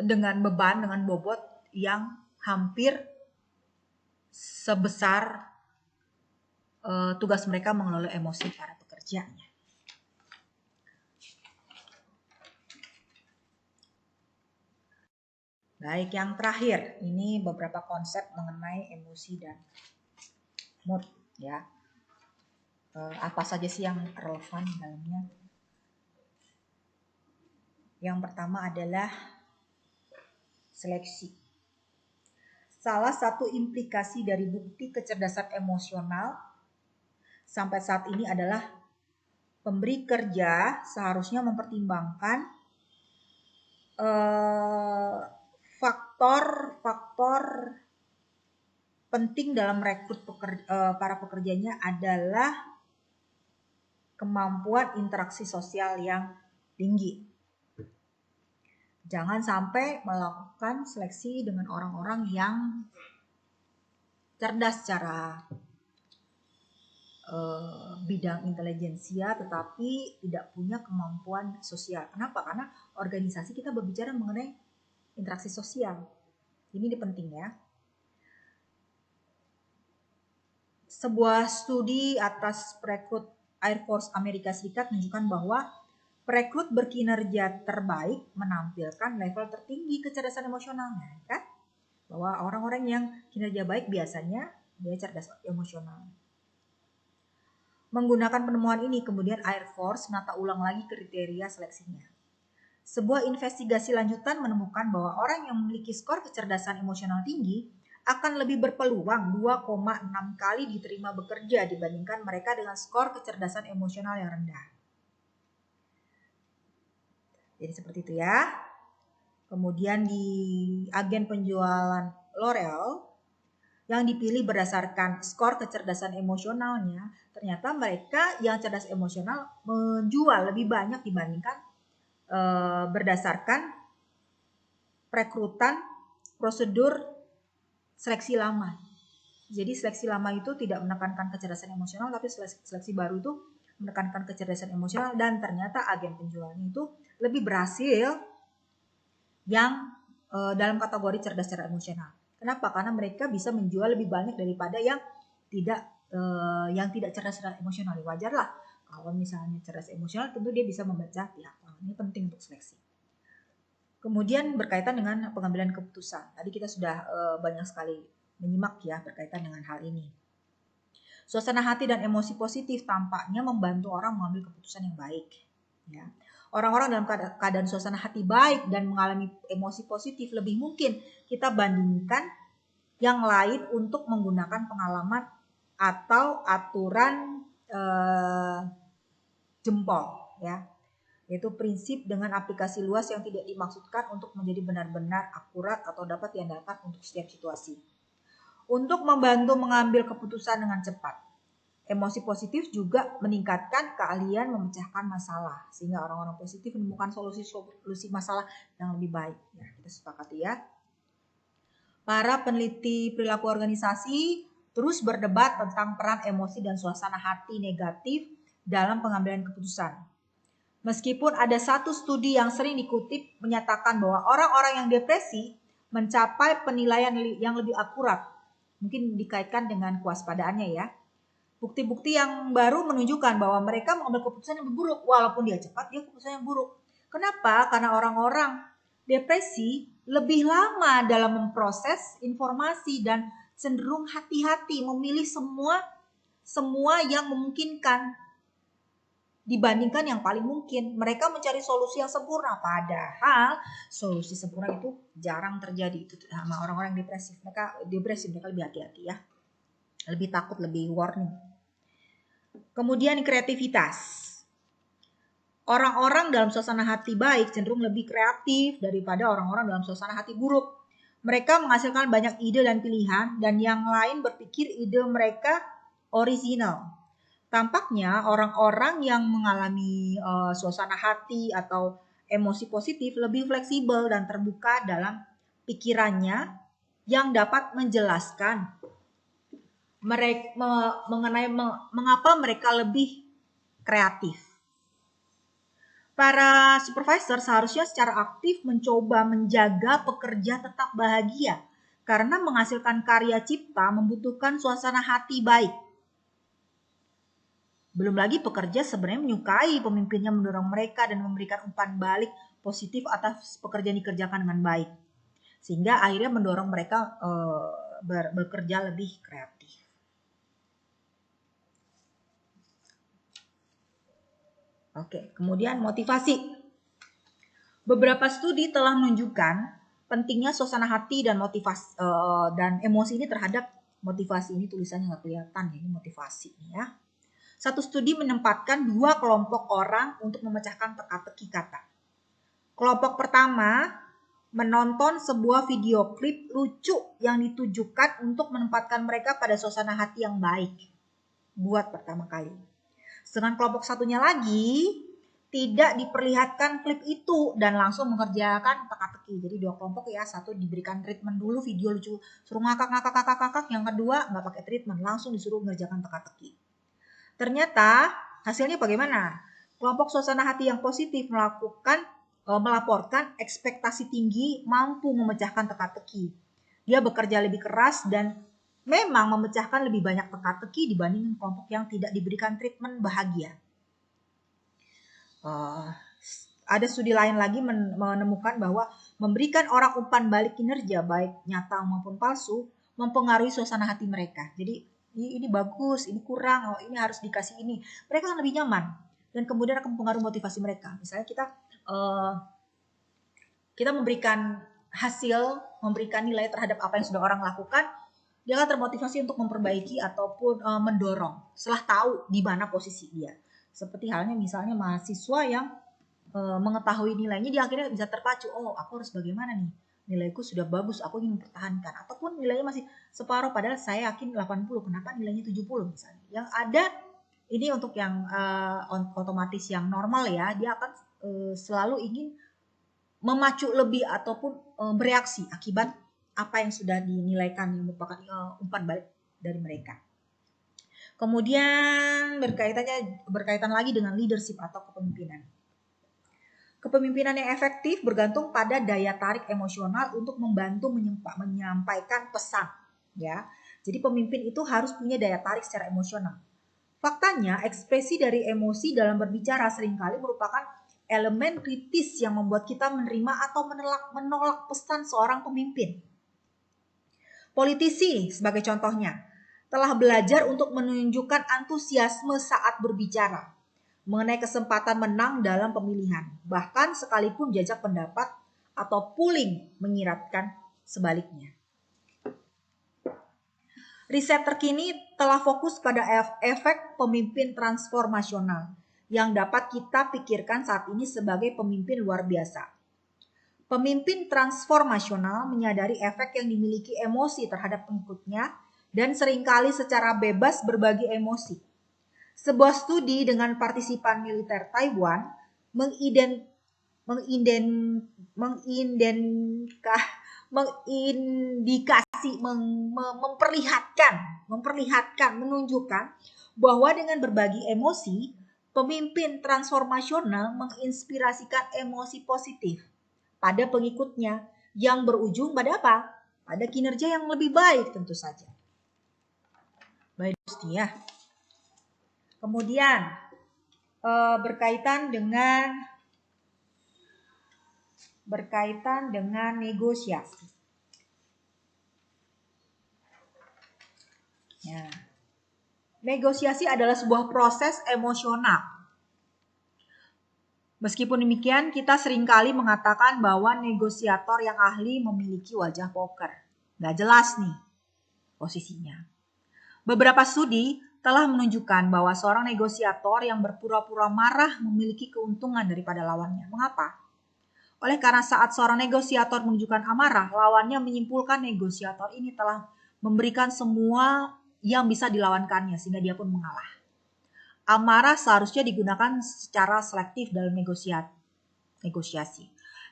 dengan beban, dengan bobot yang hampir sebesar tugas mereka mengelola emosi para pekerjanya. Baik, yang terakhir, ini beberapa konsep mengenai emosi dan mood, ya. Apa saja sih yang relevan dalamnya? Yang pertama adalah seleksi. Salah satu implikasi dari bukti kecerdasan emosional sampai saat ini adalah pemberi kerja seharusnya mempertimbangkan faktor-faktor penting dalam merekrut para pekerjanya adalah kemampuan interaksi sosial yang tinggi. Jangan sampai melakukan seleksi dengan orang-orang yang cerdas secara bidang intelijensia tetapi tidak punya kemampuan sosial. Kenapa? Karena organisasi kita berbicara mengenai interaksi sosial. Ini penting ya. Sebuah studi atas perekrut Air Force Amerika Serikat menunjukkan bahwa perekrut berkinerja terbaik menampilkan level tertinggi kecerdasan emosionalnya, kan? Bahwa orang-orang yang kinerja baik biasanya dia cerdas emosional. Menggunakan penemuan ini, kemudian Air Force menata ulang lagi kriteria seleksinya. Sebuah investigasi lanjutan menemukan bahwa orang yang memiliki skor kecerdasan emosional tinggi akan lebih berpeluang 2,6 kali diterima bekerja dibandingkan mereka dengan skor kecerdasan emosional yang rendah. Jadi seperti itu ya. Kemudian di agen penjualan L'Oreal yang dipilih berdasarkan skor kecerdasan emosionalnya, ternyata mereka yang cerdas emosional menjual lebih banyak dibandingkan berdasarkan perekrutan prosedur seleksi lama. Jadi seleksi lama itu tidak menekankan kecerdasan emosional, tapi seleksi baru itu menekankan kecerdasan emosional, dan ternyata agen penjualnya itu lebih berhasil yang dalam kategori cerdas secara emosional. Kenapa? Karena mereka bisa menjual lebih banyak daripada yang tidak cerdas secara emosional. Wajar lah kalau misalnya cerdas emosional, tentu dia bisa membaca pihak lawan. Ini penting untuk seleksi. Kemudian berkaitan dengan pengambilan keputusan. Tadi kita sudah banyak sekali menyimak ya berkaitan dengan hal ini. Suasana hati dan emosi positif tampaknya membantu orang mengambil keputusan yang baik. Ya. Orang-orang dalam keadaan suasana hati baik dan mengalami emosi positif lebih mungkin kita bandingkan yang lain untuk menggunakan pengalaman atau aturan jempol, ya. Yaitu prinsip dengan aplikasi luas yang tidak dimaksudkan untuk menjadi benar-benar akurat atau dapat diandalkan untuk setiap situasi. Untuk membantu mengambil keputusan dengan cepat, emosi positif juga meningkatkan keahlian memecahkan masalah, sehingga orang-orang positif menemukan solusi masalah yang lebih baik. Ya, kita sepakati ya. Para peneliti perilaku organisasi terus berdebat tentang peran emosi dan suasana hati negatif dalam pengambilan keputusan. Meskipun ada satu studi yang sering dikutip menyatakan bahwa orang-orang yang depresi mencapai penilaian yang lebih akurat. Mungkin dikaitkan dengan kewaspadaannya ya. Bukti-bukti yang baru menunjukkan bahwa mereka mengambil keputusan yang lebih buruk. Walaupun dia cepat, dia keputusan yang buruk. Kenapa? Karena orang-orang depresi lebih lama dalam memproses informasi dan cenderung hati-hati memilih semua yang memungkinkan dibandingkan yang paling mungkin. Mereka mencari solusi yang sempurna, padahal solusi sempurna itu jarang terjadi. Itu sama orang-orang depresif. Mereka lebih hati-hati ya, lebih takut, lebih warning. Kemudian kreativitas. Orang-orang dalam suasana hati baik cenderung lebih kreatif daripada orang-orang dalam suasana hati buruk. Mereka menghasilkan banyak ide dan pilihan, dan yang lain berpikir ide mereka original. Tampaknya orang-orang yang mengalami suasana hati atau emosi positif lebih fleksibel dan terbuka dalam pikirannya yang dapat menjelaskan mengenai mengapa mereka lebih kreatif. Para supervisor seharusnya secara aktif mencoba menjaga pekerja tetap bahagia karena menghasilkan karya cipta membutuhkan suasana hati baik. Belum lagi pekerja sebenarnya menyukai pemimpinnya mendorong mereka dan memberikan umpan balik positif atas pekerjaan dikerjakan dengan baik. Sehingga akhirnya mendorong mereka bekerja lebih kreatif. Oke, kemudian motivasi. Beberapa studi telah menunjukkan pentingnya suasana hati dan motivasi dan emosi ini terhadap motivasi. Ini tulisannya nggak kelihatan ya, ini motivasi ya. Satu studi menempatkan 2 kelompok orang untuk memecahkan teka-teki kata. Kelompok pertama menonton sebuah video klip lucu yang ditujukan untuk menempatkan mereka pada suasana hati yang baik buat pertama kali. Sedangkan kelompok satunya lagi tidak diperlihatkan klip itu dan langsung mengerjakan teka-teki. Jadi 2 kelompok ya, satu diberikan treatment dulu video lucu, suruh ngakak, yang kedua nggak pakai treatment, langsung disuruh mengerjakan teka-teki. Ternyata hasilnya bagaimana? Kelompok suasana hati yang positif melaporkan ekspektasi tinggi mampu memecahkan teka-teki. Dia bekerja lebih keras dan memang memecahkan lebih banyak teka-teki dibanding kelompok yang tidak diberikan treatment bahagia. Ada studi lain lagi menemukan bahwa memberikan orang umpan balik kinerja baik nyata maupun palsu mempengaruhi suasana hati mereka. Jadi ini bagus, ini kurang, ini harus dikasih ini. Mereka akan lebih nyaman dan kemudian akan mempengaruhi motivasi mereka. Misalnya kita memberikan hasil, memberikan nilai terhadap apa yang sudah orang lakukan, dia akan termotivasi untuk memperbaiki ataupun mendorong setelah tahu di mana posisi dia. Seperti halnya misalnya mahasiswa yang mengetahui nilainya, dia akhirnya bisa terpacu. Oh, aku harus bagaimana nih? Nilaiku sudah bagus, aku ingin mempertahankan. Ataupun nilainya masih separuh, padahal saya yakin 80, kenapa nilainya 70 misalnya. Yang ada, ini untuk yang otomatis yang normal ya, dia akan selalu ingin memacu lebih ataupun bereaksi akibat apa yang sudah dinilaikan, yang merupakan umpan balik dari mereka. Kemudian berkaitan lagi dengan leadership atau kepemimpinan. Kepemimpinan yang efektif bergantung pada daya tarik emosional untuk membantu menyampaikan pesan, ya. Jadi pemimpin itu harus punya daya tarik secara emosional. Faktanya, ekspresi dari emosi dalam berbicara seringkali merupakan elemen kritis yang membuat kita menerima atau menolak pesan seorang pemimpin. Politisi, sebagai contohnya, telah belajar untuk menunjukkan antusiasme saat berbicara mengenai kesempatan menang dalam pemilihan, bahkan sekalipun jajak pendapat atau polling menyiratkan sebaliknya. Riset terkini telah fokus pada efek pemimpin transformasional yang dapat kita pikirkan saat ini sebagai pemimpin luar biasa. Pemimpin transformasional menyadari efek yang dimiliki emosi terhadap pengikutnya dan seringkali secara bebas berbagi emosi. Sebuah studi dengan partisipan militer Taiwan menunjukkan bahwa dengan berbagi emosi, pemimpin transformasional menginspirasikan emosi positif pada pengikutnya yang berujung pada apa? Pada kinerja yang lebih baik tentu saja. Baik, ya. Kemudian berkaitan dengan negosiasi. Ya. Negosiasi adalah sebuah proses emosional. Meskipun demikian, kita seringkali mengatakan bahwa negosiator yang ahli memiliki wajah poker. Nggak jelas nih posisinya. Beberapa studi telah menunjukkan bahwa seorang negosiator yang berpura-pura marah memiliki keuntungan daripada lawannya. Mengapa? Oleh karena saat seorang negosiator menunjukkan amarah, lawannya menyimpulkan negosiator ini telah memberikan semua yang bisa dilawankannya sehingga dia pun mengalah. Amarah seharusnya digunakan secara selektif dalam negosiasi.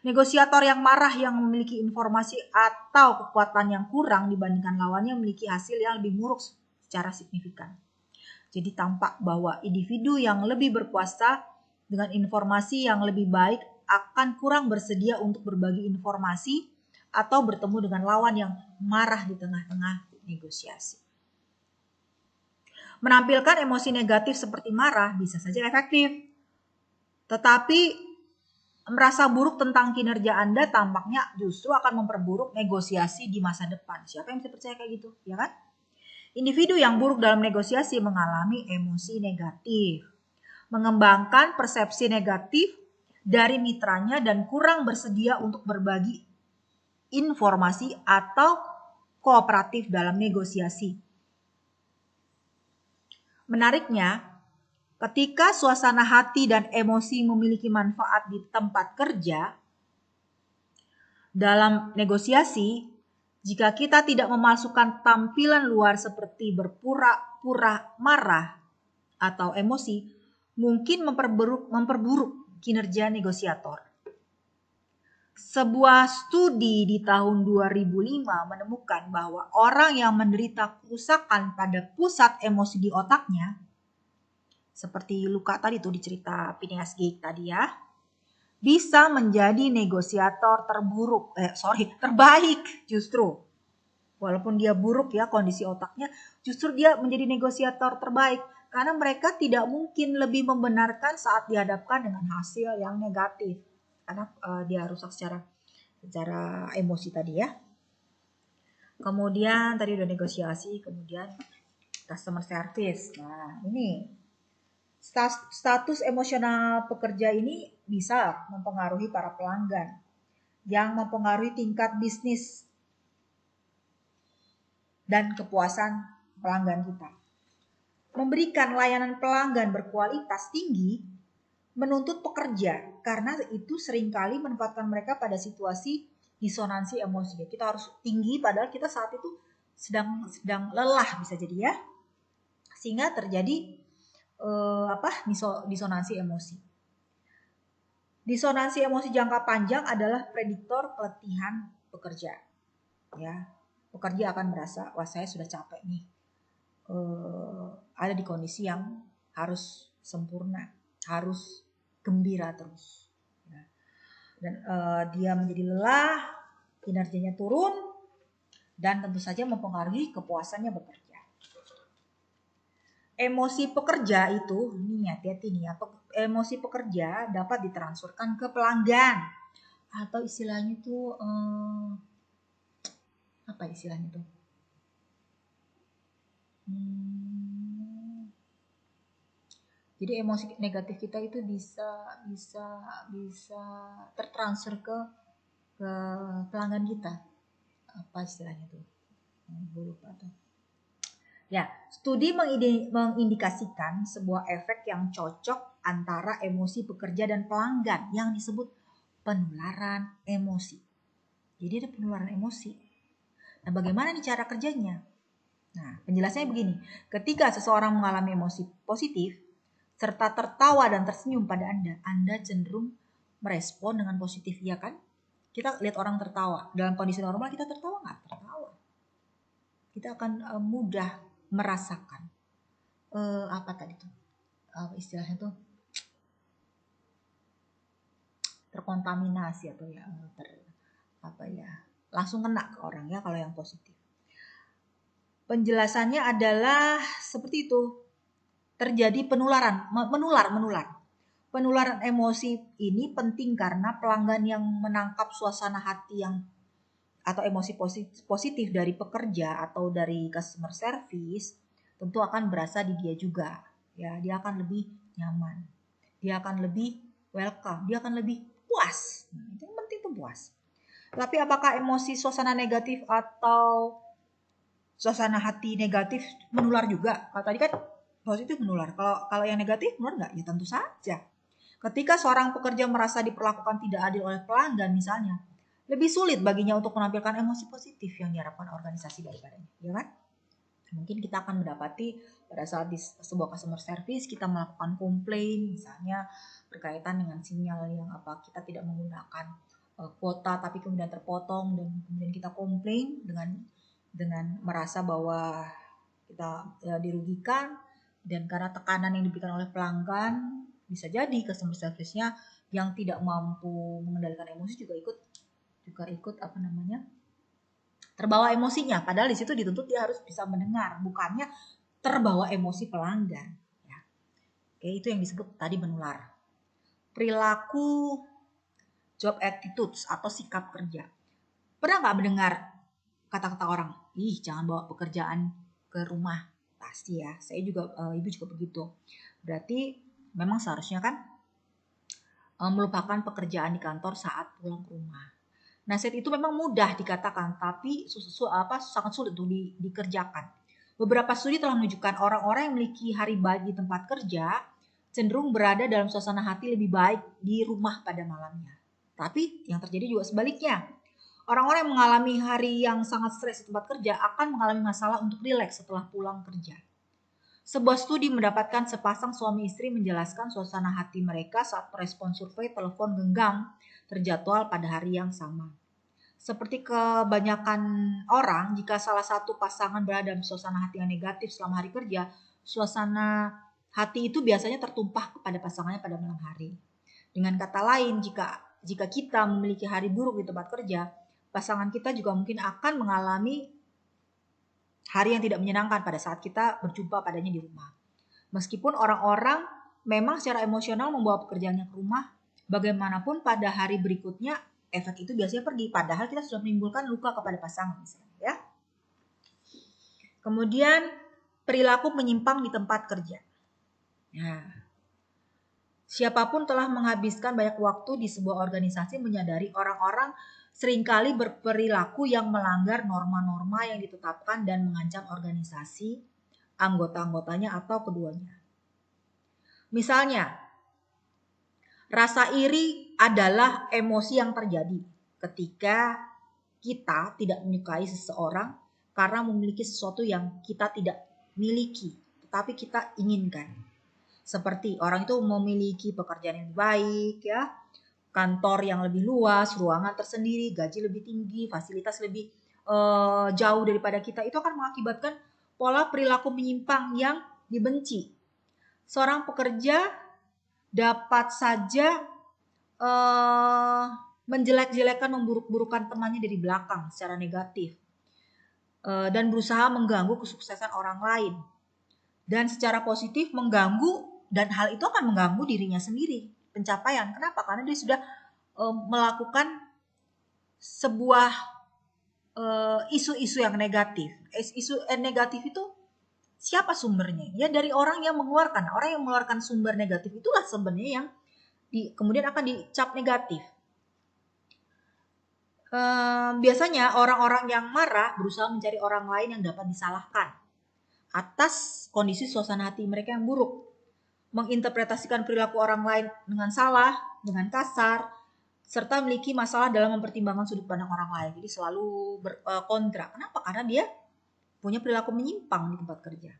Negosiator yang marah yang memiliki informasi atau kekuatan yang kurang dibandingkan lawannya memiliki hasil yang lebih buruk secara signifikan. Jadi tampak bahwa individu yang lebih berkuasa dengan informasi yang lebih baik akan kurang bersedia untuk berbagi informasi atau bertemu dengan lawan yang marah di tengah-tengah negosiasi. Menampilkan emosi negatif seperti marah bisa saja efektif. Tetapi merasa buruk tentang kinerja Anda tampaknya justru akan memperburuk negosiasi di masa depan. Siapa yang bisa percaya kayak gitu, ya kan? Individu yang buruk dalam negosiasi mengalami emosi negatif, mengembangkan persepsi negatif dari mitranya dan kurang bersedia untuk berbagi informasi atau kooperatif dalam negosiasi. Menariknya, ketika suasana hati dan emosi memiliki manfaat di tempat kerja, dalam negosiasi, jika kita tidak memasukkan tampilan luar seperti berpura-pura marah atau emosi, mungkin memperburuk kinerja negosiator. Sebuah studi di tahun 2005 menemukan bahwa orang yang menderita kerusakan pada pusat emosi di otaknya, seperti luka tadi tuh di cerita Phineas Gage tadi ya, bisa menjadi negosiator terbaik justru. Walaupun dia buruk ya kondisi otaknya, justru dia menjadi negosiator terbaik. Karena mereka tidak mungkin lebih membenarkan saat dihadapkan dengan hasil yang negatif. Karena dia rusak secara emosi tadi ya. Kemudian tadi udah negosiasi, kemudian customer service. Nah ini status emosional pekerja ini bisa mempengaruhi para pelanggan, yang mempengaruhi tingkat bisnis dan kepuasan pelanggan kita. Memberikan layanan pelanggan berkualitas tinggi menuntut pekerja karena itu seringkali menempatkan mereka pada situasi disonansi emosi. Kita harus tinggi padahal kita saat itu sedang lelah bisa jadi ya. Sehingga terjadi disonansi emosi. Disonansi emosi jangka panjang adalah prediktor keletihan pekerja. Ya, pekerja akan merasa, wah saya sudah capek nih. Ada di kondisi yang harus sempurna, harus gembira terus. Ya. Dan dia menjadi lelah, kinerjanya turun, dan tentu saja mempengaruhi kepuasannya bekerja. Emosi pekerja itu, ini hati-hati nih ya, emosi pekerja dapat ditransferkan ke pelanggan atau istilahnya itu apa istilahnya tuh? Jadi emosi negatif kita itu bisa tertransfer ke pelanggan kita. Apa istilahnya tuh? Lupa tuh. Ya, studi mengindikasikan sebuah efek yang cocok antara emosi pekerja dan pelanggan yang disebut penularan emosi. Jadi ada penularan emosi. Nah, bagaimana nih cara kerjanya? Nah, penjelasannya begini. Ketika seseorang mengalami emosi positif, serta tertawa dan tersenyum pada Anda cenderung merespon dengan positif, ya kan? Kita lihat orang tertawa. Dalam kondisi normal kita tertawa nggak? Tertawa. Kita akan mudah merasakan apa tadi tuh istilahnya tuh terkontaminasi atau ya langsung kena ke orang ya kalau yang positif. Penjelasannya adalah seperti itu. Terjadi menular. Penularan emosi ini penting karena pelanggan yang menangkap suasana hati atau emosi positif dari pekerja atau dari customer service tentu akan berasa di dia juga. Ya, dia akan lebih nyaman. Dia akan lebih welcome, dia akan lebih puas. Itu yang penting tuh puas. Tapi apakah emosi suasana negatif atau suasana hati negatif menular juga? Kalau tadi kan positif menular. Kalau yang negatif menular nggak? Ya tentu saja. Ketika seorang pekerja merasa diperlakukan tidak adil oleh pelanggan misalnya, lebih sulit baginya untuk menampilkan emosi positif yang diharapkan organisasi daripadanya, ya kan? Mungkin kita akan mendapati pada saat di sebuah customer service kita melakukan komplain misalnya berkaitan dengan sinyal yang kita tidak menggunakan kuota tapi kemudian terpotong dan kemudian kita komplain dengan merasa bahwa kita dirugikan dan karena tekanan yang diberikan oleh pelanggan bisa jadi customer service-nya yang tidak mampu mengendalikan emosi juga ikut terbawa emosinya. Padahal di situ dituntut dia harus bisa mendengar, bukannya terbawa emosi pelanggan. Ya. Oke, itu yang disebut tadi menular. Perilaku job attitudes atau sikap kerja. Pernah nggak mendengar kata-kata orang, jangan bawa pekerjaan ke rumah? Pasti ya, saya juga, ibu juga begitu. Berarti memang seharusnya kan melupakan pekerjaan di kantor saat pulang ke rumah. Nasihat itu memang mudah dikatakan, tapi sangat sulit untuk dikerjakan. Beberapa studi telah menunjukkan orang-orang yang memiliki hari baik di tempat kerja cenderung berada dalam suasana hati lebih baik di rumah pada malamnya. Tapi yang terjadi juga sebaliknya. Orang-orang yang mengalami hari yang sangat stres di tempat kerja akan mengalami masalah untuk rileks setelah pulang kerja. Sebuah studi mendapatkan sepasang suami istri menjelaskan suasana hati mereka saat merespon survei telepon genggam terjadwal pada hari yang sama. Seperti kebanyakan orang, jika salah satu pasangan berada dalam suasana hati yang negatif selama hari kerja, suasana hati itu biasanya tertumpah kepada pasangannya pada malam hari. Dengan kata lain, jika kita memiliki hari buruk di tempat kerja, pasangan kita juga mungkin akan mengalami hari yang tidak menyenangkan pada saat kita berjumpa padanya di rumah. Meskipun orang-orang memang secara emosional membawa pekerjaannya ke rumah, bagaimanapun pada hari berikutnya efek itu biasanya pergi. Padahal kita sudah menimbulkan luka kepada pasangan misalnya, ya. Kemudian perilaku menyimpang di tempat kerja. Nah, siapapun telah menghabiskan banyak waktu di sebuah organisasi menyadari orang-orang seringkali berperilaku yang melanggar norma-norma yang ditetapkan dan mengancam organisasi, anggota-anggotanya atau keduanya. Misalnya, rasa iri adalah emosi yang terjadi ketika kita tidak menyukai seseorang karena memiliki sesuatu yang kita tidak miliki, tetapi kita inginkan. Seperti orang itu memiliki pekerjaan yang baik, ya, kantor yang lebih luas, ruangan tersendiri, gaji lebih tinggi, fasilitas lebih jauh daripada kita, itu akan mengakibatkan pola perilaku menyimpang yang dibenci. Seorang pekerja dapat saja menjelek-jelekan, memburuk-burukan temannya dari belakang secara negatif dan berusaha mengganggu kesuksesan orang lain. Dan secara positif mengganggu, dan hal itu akan mengganggu dirinya sendiri, pencapaian. Kenapa? Karena dia sudah melakukan sebuah isu-isu yang negatif. Isu negatif itu siapa sumbernya? Ya dari orang yang mengeluarkan sumber negatif itulah sebenarnya yang kemudian akan dicap negatif. Biasanya orang-orang yang marah berusaha mencari orang lain yang dapat disalahkan atas kondisi suasana hati mereka yang buruk. Menginterpretasikan perilaku orang lain dengan salah, dengan kasar, serta memiliki masalah dalam mempertimbangkan sudut pandang orang lain. Jadi selalu kontra. Kenapa? Karena dia punya perilaku menyimpang di tempat kerja.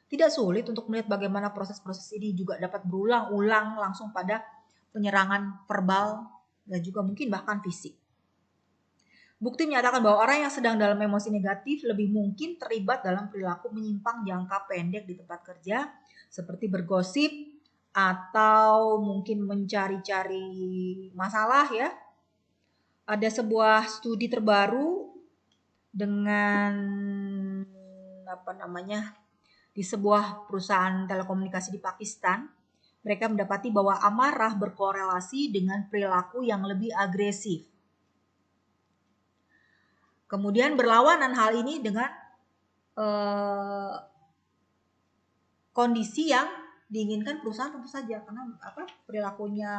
Tidak sulit untuk melihat bagaimana proses-proses ini juga dapat berulang-ulang langsung pada penyerangan verbal dan juga mungkin bahkan fisik. Bukti menyatakan bahwa orang yang sedang dalam emosi negatif lebih mungkin terlibat dalam perilaku menyimpang jangka pendek di tempat kerja, seperti bergosip atau mungkin mencari-cari masalah, ya. Ada sebuah studi terbaru dengan di sebuah perusahaan telekomunikasi di Pakistan. Mereka mendapati bahwa amarah berkorelasi dengan perilaku yang lebih agresif. Kemudian berlawanan hal ini dengan kondisi yang diinginkan perusahaan tentu saja, karena perilakunya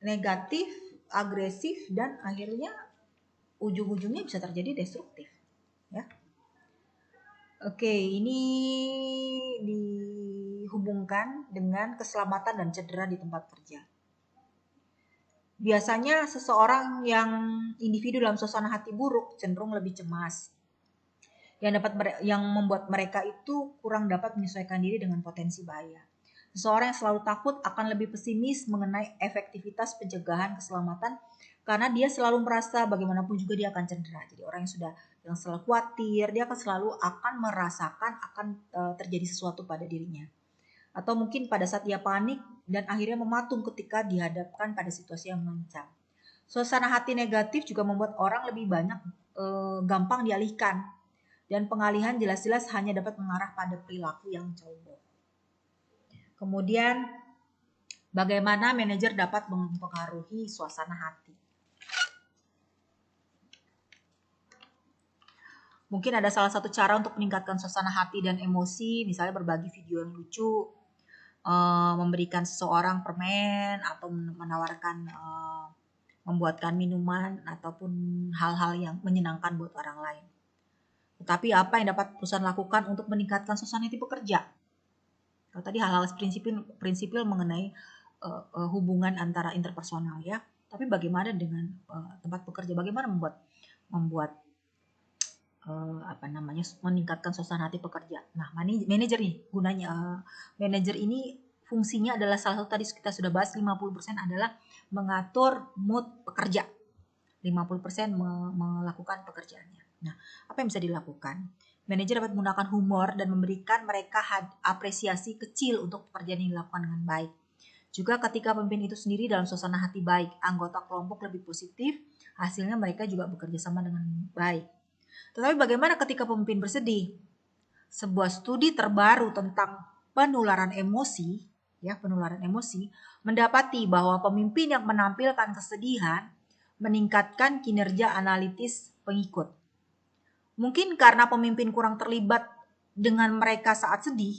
negatif, agresif, dan akhirnya ujung-ujungnya bisa terjadi destruktif. Ya. Oke, ini dihubungkan dengan keselamatan dan cedera di tempat kerja. Biasanya seseorang yang individu dalam suasana hati buruk cenderung lebih cemas, yang membuat mereka itu kurang dapat menyesuaikan diri dengan potensi bahaya. Seseorang yang selalu takut akan lebih pesimis mengenai efektivitas pencegahan keselamatan karena dia selalu merasa bagaimanapun juga dia akan cedera. Jadi orang yang selalu khawatir, dia akan merasakan terjadi sesuatu pada dirinya. Atau mungkin pada saat dia panik dan akhirnya mematung ketika dihadapkan pada situasi yang mengancam. Suasana hati negatif juga membuat orang lebih banyak gampang dialihkan, dan pengalihan jelas-jelas hanya dapat mengarah pada perilaku yang ceroboh. Kemudian, bagaimana manajer dapat mempengaruhi suasana hati? Mungkin ada salah satu cara untuk meningkatkan suasana hati dan emosi, misalnya berbagi video yang lucu, memberikan seseorang permen, atau menawarkan membuatkan minuman, ataupun hal-hal yang menyenangkan buat orang lain. Tetapi apa yang dapat perusahaan lakukan untuk meningkatkan suasana hati pekerja? Kalau tadi hal-hal prinsipil mengenai hubungan antara interpersonal ya. Tapi bagaimana dengan tempat bekerja? Bagaimana membuat meningkatkan suasana hati pekerja? Nah, manajer nih gunanya. Manajer ini fungsinya adalah salah satu tadi kita sudah bahas 50% adalah mengatur mood pekerja. 50% melakukan pekerjaannya. Nah, apa yang bisa dilakukan? Manajer dapat menggunakan humor dan memberikan mereka apresiasi kecil untuk pekerjaan yang dilakukan dengan baik. Juga ketika pemimpin itu sendiri dalam suasana hati baik, anggota kelompok lebih positif, hasilnya mereka juga bekerja sama dengan baik. Tetapi bagaimana ketika pemimpin bersedih? Sebuah studi terbaru tentang penularan emosi mendapati bahwa pemimpin yang menampilkan kesedihan meningkatkan kinerja analitis pengikut. Mungkin karena pemimpin kurang terlibat dengan mereka saat sedih,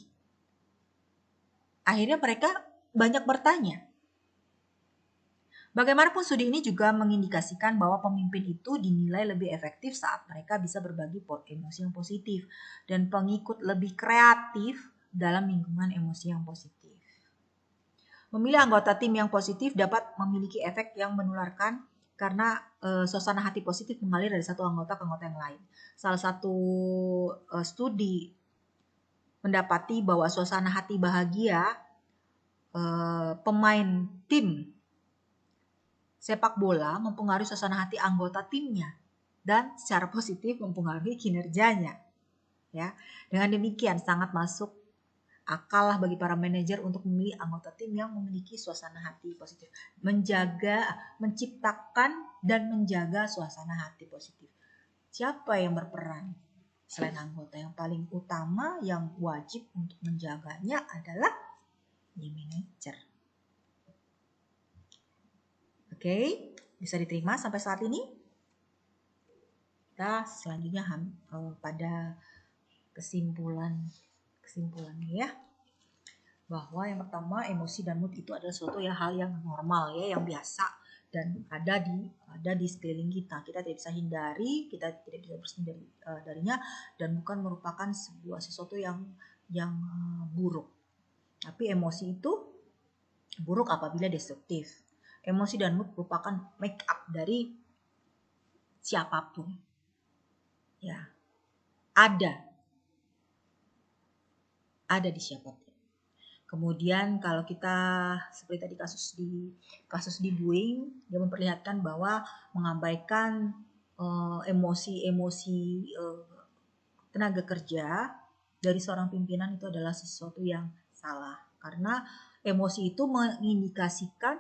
akhirnya mereka banyak bertanya. Bagaimanapun studi ini juga mengindikasikan bahwa pemimpin itu dinilai lebih efektif saat mereka bisa berbagi emosi yang positif dan pengikut lebih kreatif dalam lingkungan emosi yang positif. Memilih anggota tim yang positif dapat memiliki efek yang menularkan karena suasana hati positif mengalir dari satu anggota ke anggota yang lain. Salah satu studi mendapati bahwa suasana hati bahagia pemain tim sepak bola mempengaruhi suasana hati anggota timnya dan secara positif mempengaruhi kinerjanya. Ya, dengan demikian sangat masuk akal lah bagi para manajer untuk memilih anggota tim yang memiliki suasana hati positif, menciptakan dan menjaga suasana hati positif. Siapa yang berperan selain anggota? Yang paling utama yang wajib untuk menjaganya adalah manajer. Oke, bisa diterima sampai saat ini? Kita selanjutnya pada kesimpulannya ya, bahwa yang pertama emosi dan mood itu adalah suatu hal yang normal ya, yang biasa dan ada di sekeliling kita. Kita tidak bisa hindari, kita tidak bisa bersembunyi darinya, dan bukan merupakan sesuatu yang buruk. Tapi emosi itu buruk apabila destruktif. Emosi dan mood merupakan make up dari siapapun. Ya. Ada di siapapun. Kemudian kalau kita seperti tadi kasus di Boeing, dia memperlihatkan bahwa mengabaikan emosi tenaga kerja dari seorang pimpinan itu adalah sesuatu yang salah, karena emosi itu mengindikasikan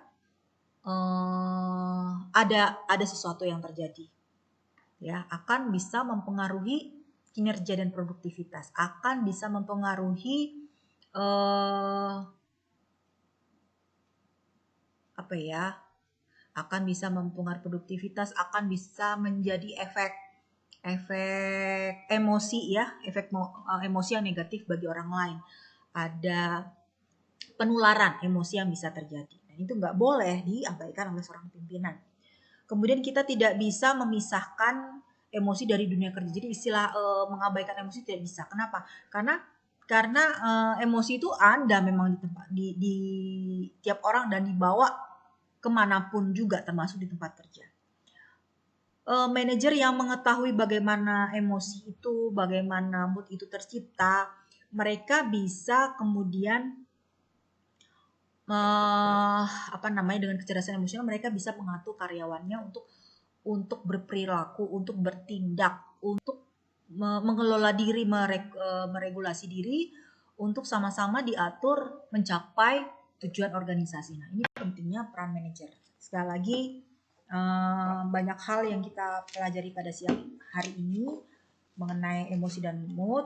ada sesuatu yang terjadi, ya, akan bisa mempengaruhi kinerja dan produktivitas, akan bisa mempengaruhi akan bisa mempengaruhi produktivitas, akan bisa menjadi efek emosi, ya, emosi yang negatif bagi orang lain. Ada penularan emosi yang bisa terjadi. Dan itu nggak boleh diabaikan oleh seorang pimpinan. Kemudian kita tidak bisa memisahkan emosi dari dunia kerja. Jadi istilah mengabaikan emosi tidak bisa. Kenapa? Karena emosi itu ada memang di tiap orang dan dibawa kemanapun juga, termasuk di tempat kerja. Manajer yang mengetahui bagaimana emosi itu, bagaimana mood itu tercipta, mereka bisa kemudian dengan kecerdasan emosional mereka bisa mengatur karyawannya untuk berperilaku, untuk bertindak, untuk mengelola diri, meregulasi diri untuk sama-sama diatur mencapai tujuan organisasi. Nah, ini pentingnya peran manajer. Sekali lagi, banyak hal yang kita pelajari pada siang hari ini mengenai emosi dan mood.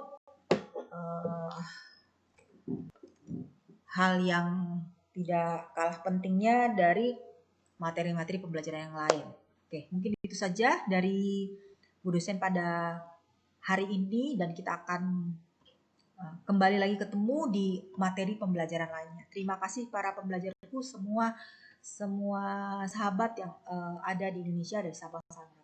Hal yang tidak kalah pentingnya dari materi-materi pembelajaran yang lain. Oke, mungkin itu saja dari Bu dosen pada hari ini, dan kita akan kembali lagi ketemu di materi pembelajaran lainnya. Terima kasih para pembelajarku semua sahabat yang ada di Indonesia dari Sabang sampai